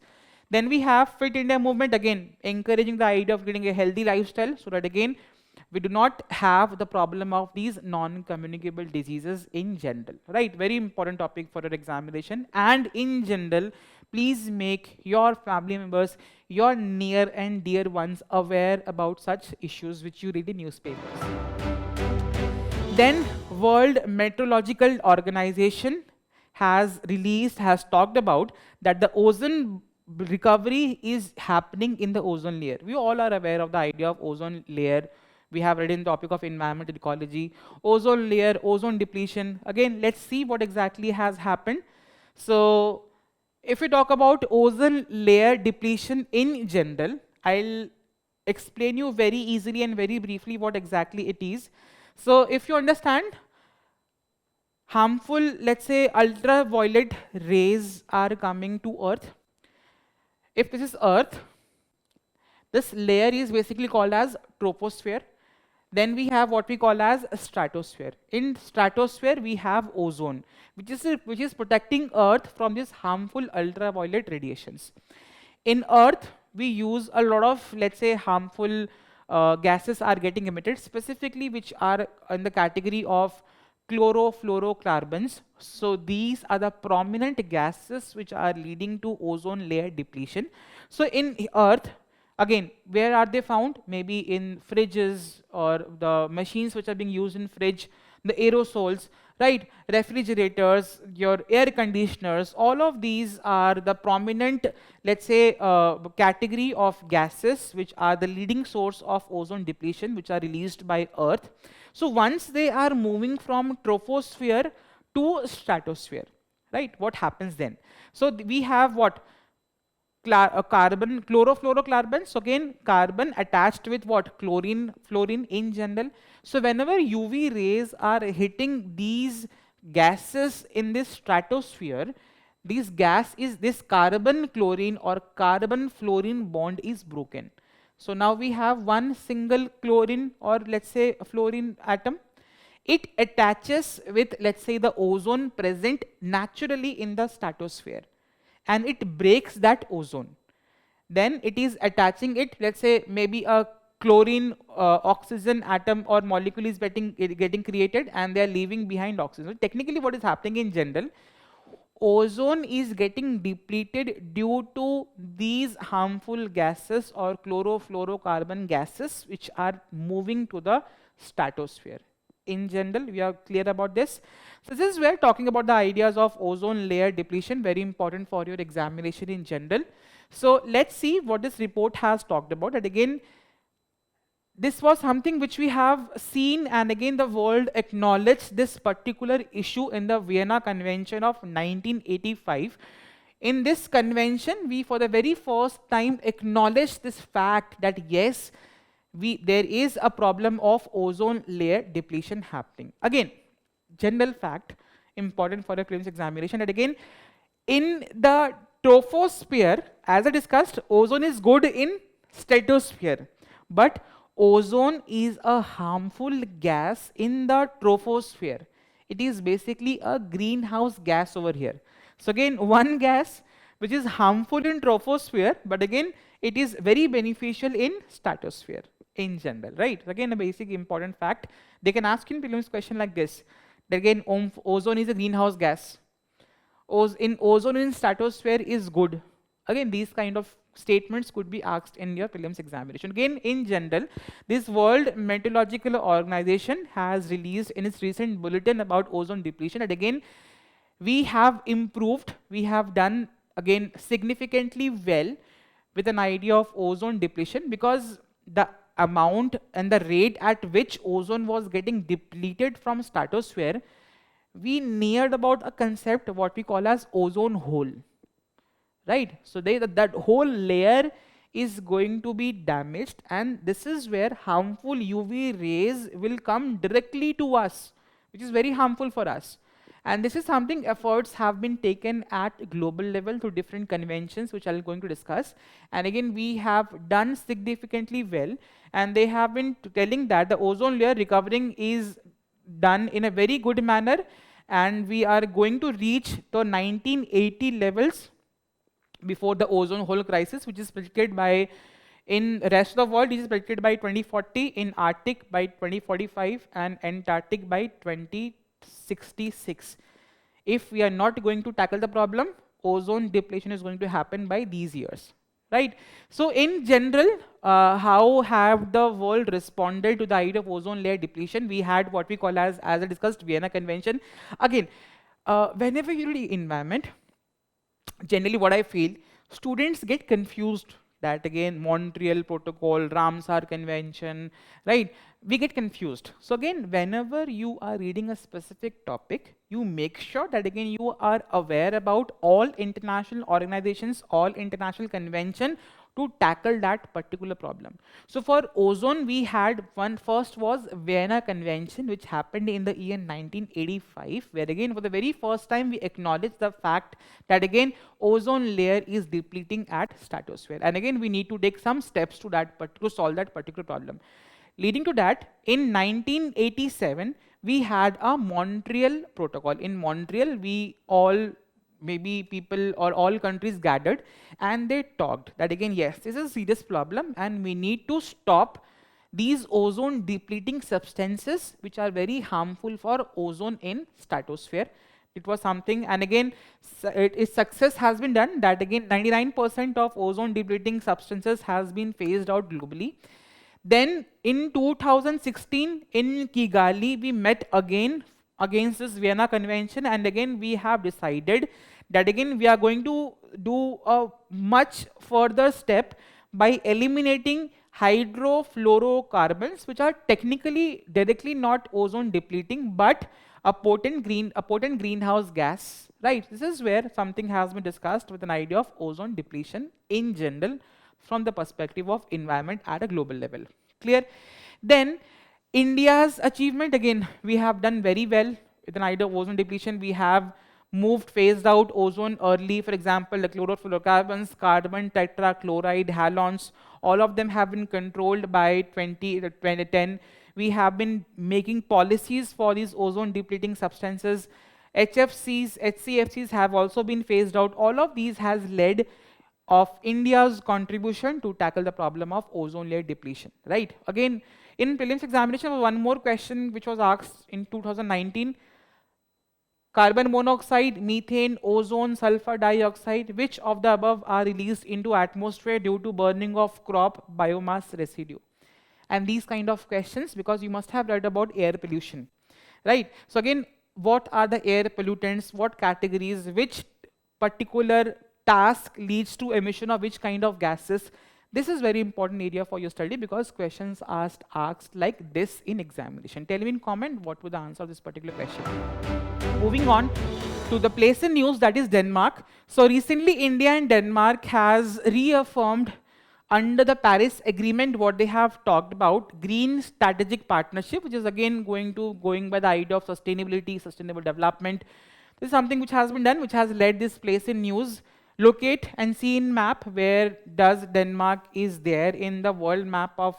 Then we have Fit India movement, again, encouraging the idea of getting a healthy lifestyle, so that again, we do not have the problem of these non-communicable diseases in general, right? Very important topic for your examination. And in general, please make your family members, your near and dear ones aware about such issues which you read in newspapers. Then World Meteorological Organization has talked about that the ozone recovery is happening in the ozone layer. We all are aware of the idea of ozone layer. We have read in the topic of environmental ecology, ozone layer, ozone depletion. Again, let's see what exactly has happened. So if we talk about ozone layer depletion in general, I'll explain you very easily and very briefly what exactly it is. So if you understand, harmful, let's say, ultraviolet rays are coming to Earth. If this is Earth, this layer is basically called as troposphere. Then we have what we call as stratosphere. In stratosphere, we have ozone, which is protecting Earth from these harmful ultraviolet radiations. In Earth, we use a lot of, let's say, harmful gases are getting emitted, specifically which are in the category of chlorofluorocarbons. So these are the prominent gases which are leading to ozone layer depletion. So in Earth, again, where are they found? Maybe in fridges or the machines which are being used in fridge, the aerosols, right? Refrigerators, your air conditioners, all of these are the prominent, let's say, category of gases which are the leading source of ozone depletion, which are released by Earth. So once they are moving from troposphere to stratosphere, right? What happens then? So we have what? Carbon, chlorofluorocarbons, again carbon attached with what? Chlorine, fluorine in general. So whenever UV rays are hitting these gases in this stratosphere, this carbon chlorine or carbon fluorine bond is broken. So now we have one single chlorine or let's say a fluorine atom. It attaches with, let's say, the ozone present naturally in the stratosphere, and it breaks that ozone. Then it is attaching it, let's say maybe a chlorine oxygen atom or molecule is getting created, and they are leaving behind oxygen. So technically what is happening in general, ozone is getting depleted due to these harmful gases or chlorofluorocarbon gases which are moving to the stratosphere. In general, we are clear about this. So this is where talking about the ideas of ozone layer depletion, very important for your examination in general. So let's see what this report has talked about. And again, this was something which we have seen, and again the world acknowledged this particular issue in the Vienna Convention of 1985. In this convention, we for the very first time acknowledged this fact that yes, there is a problem of ozone layer depletion happening. Again, general fact, important for a prelims examination. And again, in the troposphere, as I discussed, ozone is good in stratosphere, but ozone is a harmful gas in the troposphere. It is basically a greenhouse gas over here. So again, one gas which is harmful in troposphere, but again, it is very beneficial in stratosphere in general, right? Again, a basic important fact. They can ask in prelims question like this. That again, ozone is a greenhouse gas. Ozone in stratosphere is good. Again, these kind of statements could be asked in your prelims examination. Again, in general, this World Meteorological Organization has released in its recent bulletin about ozone depletion. And again, we have improved, we have done again significantly well with an idea of ozone depletion, because the amount and the rate at which ozone was getting depleted from stratosphere, we neared about a concept what we call as ozone hole, right? So that whole layer is going to be damaged, and this is where harmful UV rays will come directly to us, which is very harmful for us. And this is something efforts have been taken at global level through different conventions, which I'm going to discuss. And again, we have done significantly well, and they have been telling that the ozone layer recovering is done in a very good manner, and we are going to reach the 1980 levels before the ozone hole crisis, which is predicted by, in rest of the world, it is predicted by 2040, in Arctic by 2045, and Antarctic by 2066. If we are not going to tackle the problem, ozone depletion is going to happen by these years, right? So in general, how have the world responded to the idea of ozone layer depletion? We had what we call as I discussed, Vienna Convention. Again, whenever you read environment, generally what I feel, students get confused that again Montreal Protocol, Ramsar Convention, right? We get confused. So again, whenever you are reading a specific topic, you make sure that again you are aware about all international organizations, all international convention to tackle that particular problem. So for ozone, we had one. First was Vienna Convention, which happened in the year 1985, where again for the very first time we acknowledge the fact that again ozone layer is depleting at stratosphere, and again we need to take some steps to that to solve that particular problem. Leading to that, in 1987 we had a Montreal Protocol. In Montreal, we all, maybe people or all countries gathered, and they talked that again, yes, this is a serious problem and we need to stop these ozone depleting substances which are very harmful for ozone in stratosphere. It was something, and again success has been done, that again 99% of ozone depleting substances has been phased out globally. Then in 2016 in Kigali, we met again against this Vienna Convention, and again we have decided that again we are going to do a much further step by eliminating hydrofluorocarbons, which are technically directly not ozone depleting but a potent greenhouse gas, right? This is where something has been discussed with an idea of ozone depletion in general from the perspective of environment at a global level. Clear? Then India's achievement, again we have done very well with an idea of ozone depletion. We have phased out ozone early. For example, the chlorofluorocarbons, carbon tetrachloride, halogens, all of them have been controlled by 2010. We have been making policies for these ozone depleting substances. HFCs, HCFCs have also been phased out. All of these has led of India's contribution to tackle the problem of ozone layer depletion, right? Again, in prelims examination, one more question which was asked in 2019. Carbon monoxide, methane, ozone, sulfur dioxide, which of the above are released into atmosphere due to burning of crop biomass residue? And these kind of questions, because you must have read about air pollution, right? So again, what are the air pollutants, what categories, which particular task leads to emission of which kind of gases? This is very important area for your study, because questions asked like this in examination. Tell me in comment what would the answer of this particular question. Moving on to the place in news, that is Denmark. So recently India and Denmark has reaffirmed under the Paris Agreement what they have talked about, green strategic partnership, which is again going by the idea of sustainability, sustainable development. This is something which has been done, which has led this place in news. Locate and see in map where does Denmark is there in the world map of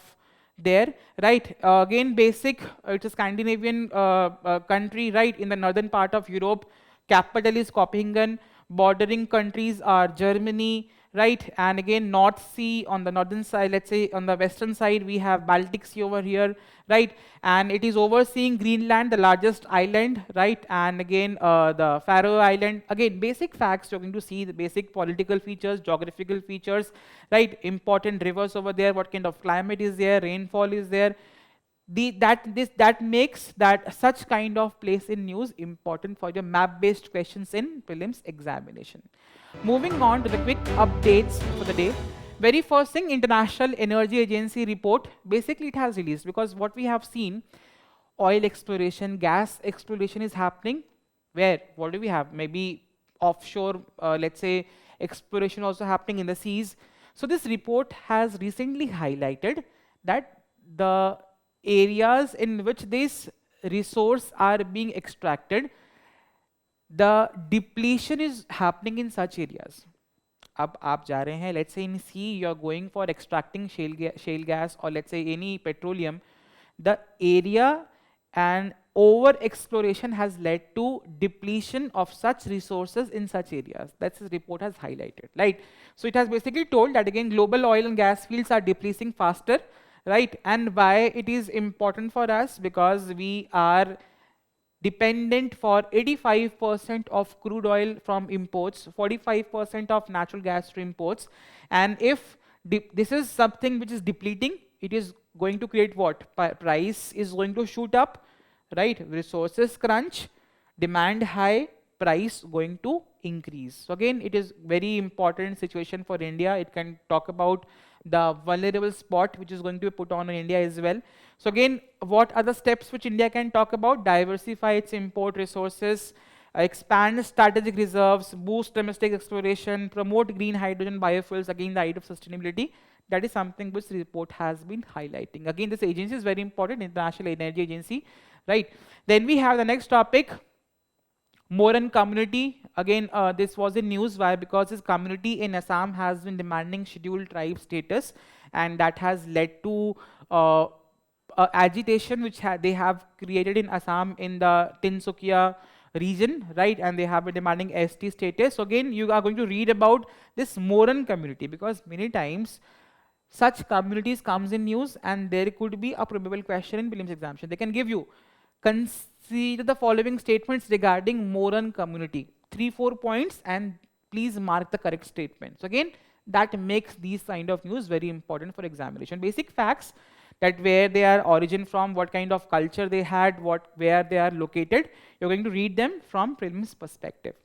there, right? Again, basic, it's a Scandinavian country, right, in the northern part of Europe. Capital is Copenhagen. Bordering countries are Germany, right? And again, North Sea on the northern side, let's say on the western side, we have Baltic Sea over here, right? And it is overseeing Greenland, the largest island, right? And again, the Faroe Island. Again, basic facts, you're going to see the basic political features, geographical features, right? Important rivers over there, what kind of climate is there, rainfall is there. That makes that such kind of place in news important for your map-based questions in prelims examination. Moving on to the quick updates for the day. Very first thing, International Energy Agency report, basically it has released, because what we have seen, oil exploration, gas exploration is happening. Where? What do we have? Maybe offshore, let's say, exploration also happening in the seas. So this report has recently highlighted that the areas in which this resource are being extracted, the depletion is happening in such areas. अब आप जा रहे हैं, let's say in sea you are going for extracting shale gas or let's say any petroleum, the area and over exploration has led to depletion of such resources in such areas. That's this report has highlighted, right? So it has basically told that again global oil and gas fields are depleting faster, right? And why it is important for us, because we are dependent for 85% of crude oil from imports, 45% of natural gas to imports. And if this is something which is depleting, it is going to create what? Price is going to shoot up, right? Resources crunch, demand high, price going to increase. So again, it is very important situation for India. It can talk about the vulnerable spot which is going to be put on in India as well. So again, what are the steps which India can talk about? Diversify its import resources, expand strategic reserves, boost domestic exploration, promote green hydrogen biofuels, again the idea of sustainability. That is something which the report has been highlighting. Again, this agency is very important, International Energy Agency, right? Then we have the next topic, Moran community. Again, this was in news. Why? Because this community in Assam has been demanding scheduled tribe status, and that has led to agitation which they have created in Assam in the Tinsukia region, right? And they have been demanding ST status. So again, you are going to read about this Moran community, because many times such communities comes in news and there could be a probable question in prelims examination. They can give you, consider the following statements regarding Moran community. 3-4 points, and please mark the correct statement. So again, that makes these kind of news very important for examination. Basic facts, that where they are origin from, what kind of culture they had, where they are located. You're going to read them from prelims perspective.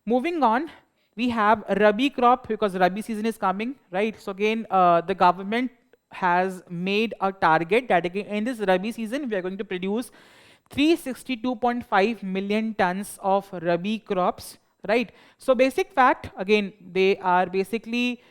Moving on, we have Rabi crop, because Rabi season is coming, right? So again, the government has made a target that again in this Rabi season we are going to produce 362.5 million tons of Rabi crops, right? So basic fact, again, they are basically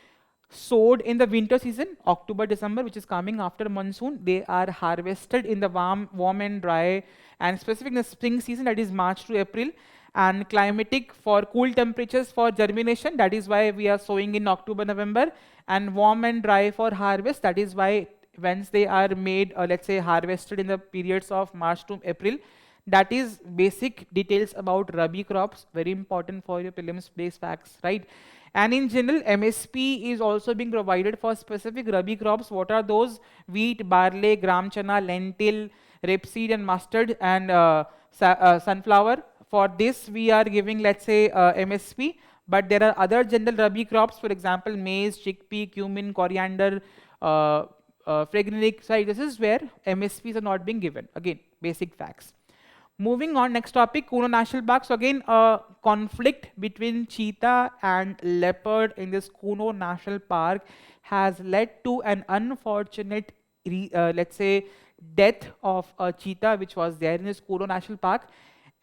sowed in the winter season, October, December, which is coming after monsoon. They are harvested in the warm and dry, and specific in the spring season, that is March to April, and climatic for cool temperatures for germination. That is why we are sowing in October, November, and warm and dry for harvest. That is why once they are made, let's say harvested in the periods of March to April. That is basic details about Rabi crops, very important for your prelims based facts, right? And in general, MSP is also being provided for specific Rabi crops. What are those? Wheat, barley, gram chana, lentil, rapeseed and mustard, and sunflower. For this, we are giving, let's say, MSP. But there are other general Rabi crops, for example, maize, chickpea, cumin, coriander, Fregenic. So this is where MSPs are not being given. Again, basic facts. Moving on, next topic, Kuno National Park. So again, a conflict between cheetah and leopard in this Kuno National Park has led to an unfortunate, let's say, death of a cheetah which was there in this Kuno National Park.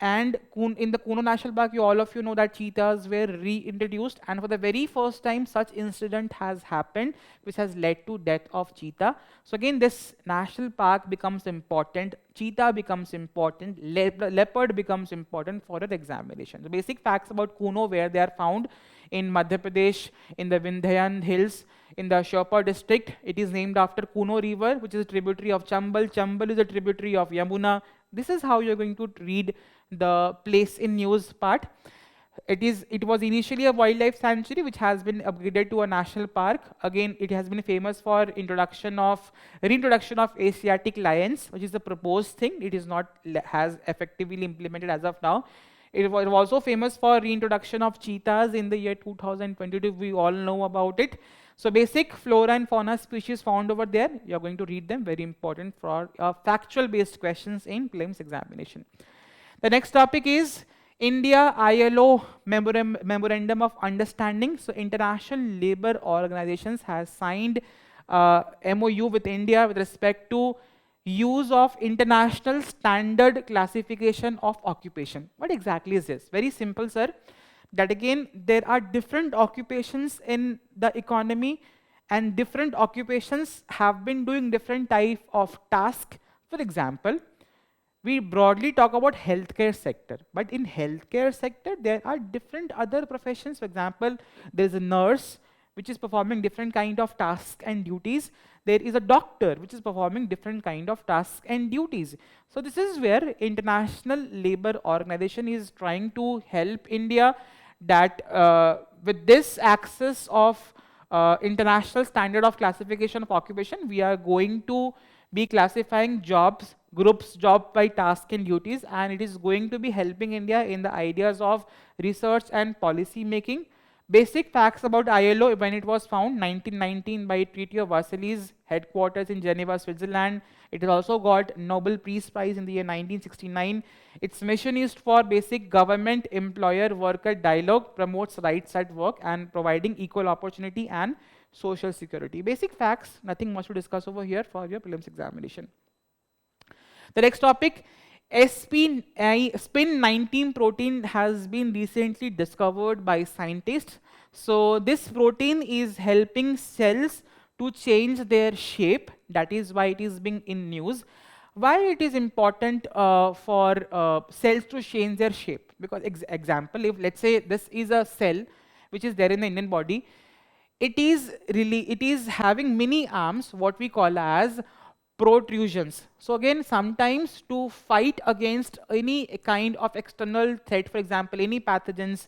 And in the Kuno National Park, all of you know that cheetahs were reintroduced, and for the very first time such incident has happened which has led to death of cheetah. So again, this national park becomes important, cheetah becomes important, leopard becomes important for an examination. The basic facts about Kuno, where they are found in Madhya Pradesh, in the Vindhyan Hills, in the Sherpur district. It is named after Kuno river, which is a tributary of Chambal. Chambal is a tributary of Yamuna. This is how you're going to read the place in news part. It was initially a wildlife sanctuary which has been upgraded to a national park. Again, it has been famous for reintroduction of Asiatic lions, which is the proposed thing. It is not has effectively implemented as of now. It was also famous for reintroduction of cheetahs in the year 2022. We all know about it. So basic flora and fauna species found over there, you're going to read them, very important for factual based questions in prelims examination. The next topic is India ILO Memorandum of Understanding. So International Labour Organizations has signed MOU with India with respect to use of international standard classification of occupation. What exactly is this? Very simple, sir. That again, there are different occupations in the economy, and different occupations have been doing different type of task. For example, we broadly talk about healthcare sector, but in healthcare sector there are different other professions. For example, there is a nurse which is performing different kind of tasks and duties. There is a doctor which is performing different kind of tasks and duties. So this is where International Labour Organization is trying to help India, that with this access of international standard of classification of occupation, we are going to be classifying jobs, groups, job by task and duties, and it is going to be helping India in the ideas of research and policy making. Basic facts about ILO: when it was found 1919 by Treaty of Versailles, headquarters in Geneva, Switzerland. It has also got Nobel Peace Prize in the year 1969. Its mission is for basic government employer worker dialogue, promotes rights at work, and providing equal opportunity and social security. Basic facts, nothing much to discuss over here for your prelims examination. The next topic, spin 19 protein has been recently discovered by scientists. So this protein is helping cells to change their shape. That is why it is being in news. Why it is important for cells to change their shape? Because example, if let's say this is a cell which is there in the Indian body, it is having many arms, what we call as protrusions. So again, sometimes to fight against any kind of external threat, for example, any pathogens,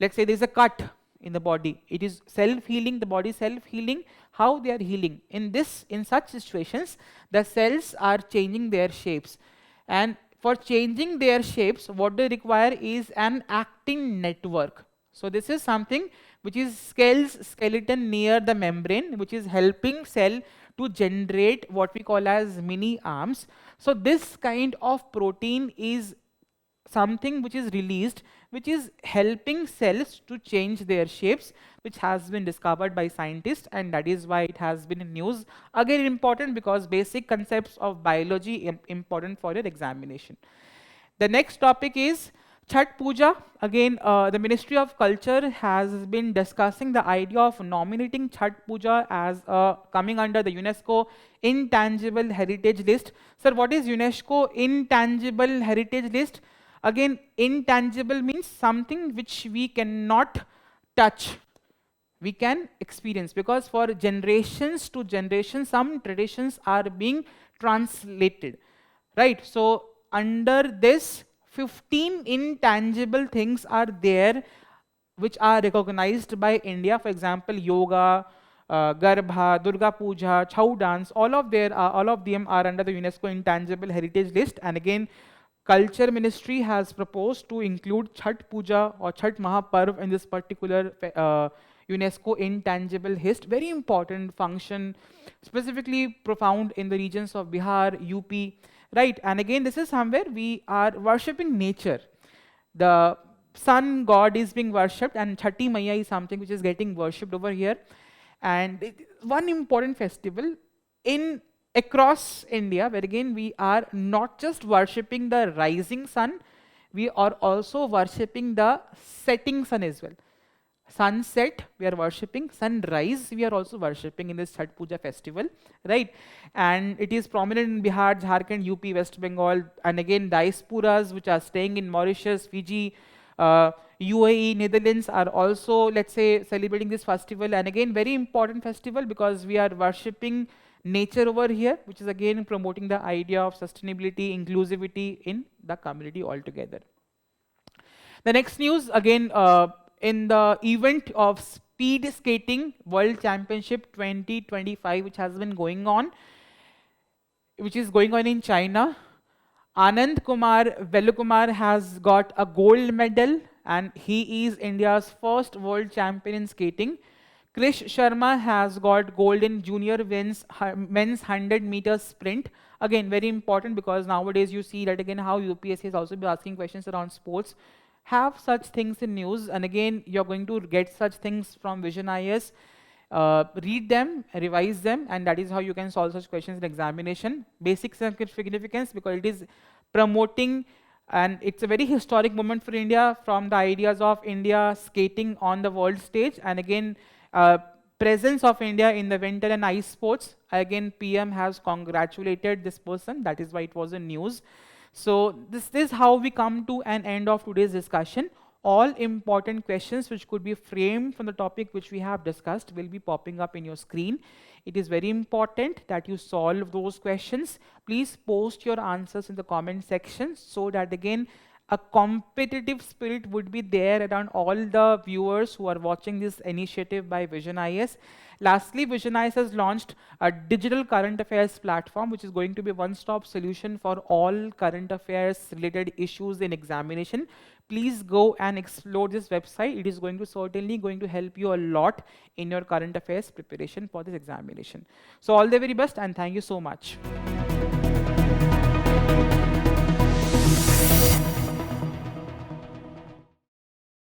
let's say there's a cut in the body, it is self-healing, the body self-healing. How they are healing? In such situations, the cells are changing their shapes. And for changing their shapes, what they require is an actin network. So this is something which is skeleton near the membrane, which is helping cell to generate what we call as mini arms. So this kind of protein is something which is released, which is helping cells to change their shapes, which has been discovered by scientists, and that is why it has been in news. Again, important because basic concepts of biology important for your examination. The next topic is Chhat Puja. Again, the Ministry of Culture has been discussing the idea of nominating Chhat Puja as coming under the UNESCO Intangible Heritage List. Sir, what is UNESCO Intangible Heritage List? Again, intangible means something which we cannot touch, we can experience, because for generations to generations, some traditions are being translated, right? So under this, 15 intangible things are there which are recognized by India. For example, yoga, Garbha, Durga Puja, Chau dance, all of them are under the UNESCO Intangible Heritage List. And again, Culture Ministry has proposed to include Chhat Puja or Chhat Mahaparv in this particular UNESCO Intangible List. Very important function, specifically profound in the regions of Bihar, UP, right? And again, this is somewhere we are worshipping nature. The sun god is being worshipped, and Chhati Maiya is something which is getting worshipped over here. And one important festival in across India, where again we are not just worshipping the rising sun, we are also worshipping the setting sun as well. Sunset we are worshipping, sunrise we are also worshipping in this Chhat Puja festival, right? And it is prominent in Bihar, Jharkhand, UP, West Bengal, and again diasporas which are staying in Mauritius, Fiji, UAE, Netherlands are also, let's say, celebrating this festival. And again, very important festival because we are worshipping nature over here, which is again promoting the idea of sustainability, inclusivity in the community altogether. The next news, again, in the event of Speed Skating World Championship 2025, which has been going on, which is going on in China, Anand Kumar Velukumar has got a gold medal, and he is India's first world champion in skating. Krish Sharma has got gold in junior men's 100 meters sprint. Again, very important because nowadays you see that again how UPSC is also be asking questions around sports. have such things in news, and again, you're going to get such things from Vision IS. Read them, revise them, and that is how you can solve such questions in examination. Basic significance, because it is promoting, and it's a very historic moment for India, from the ideas of India skating on the world stage, and again, presence of India in the winter and ice sports. Again, PM has congratulated this person, that is why it was in news. So this is how we come to an end of today's discussion. All important questions which could be framed from the topic which we have discussed will be popping up in your screen. It is very important that you solve those questions. Please post your answers in the comment section, so that again, a competitive spirit would be there around all the viewers who are watching this initiative by Vision IS. Lastly, Vision IS has launched a digital current affairs platform, which is going to be a one-stop solution for all current affairs related issues in examination. Please go and explore this website. It is certainly going to help you a lot in your current affairs preparation for this examination. So all the very best, and thank you so much.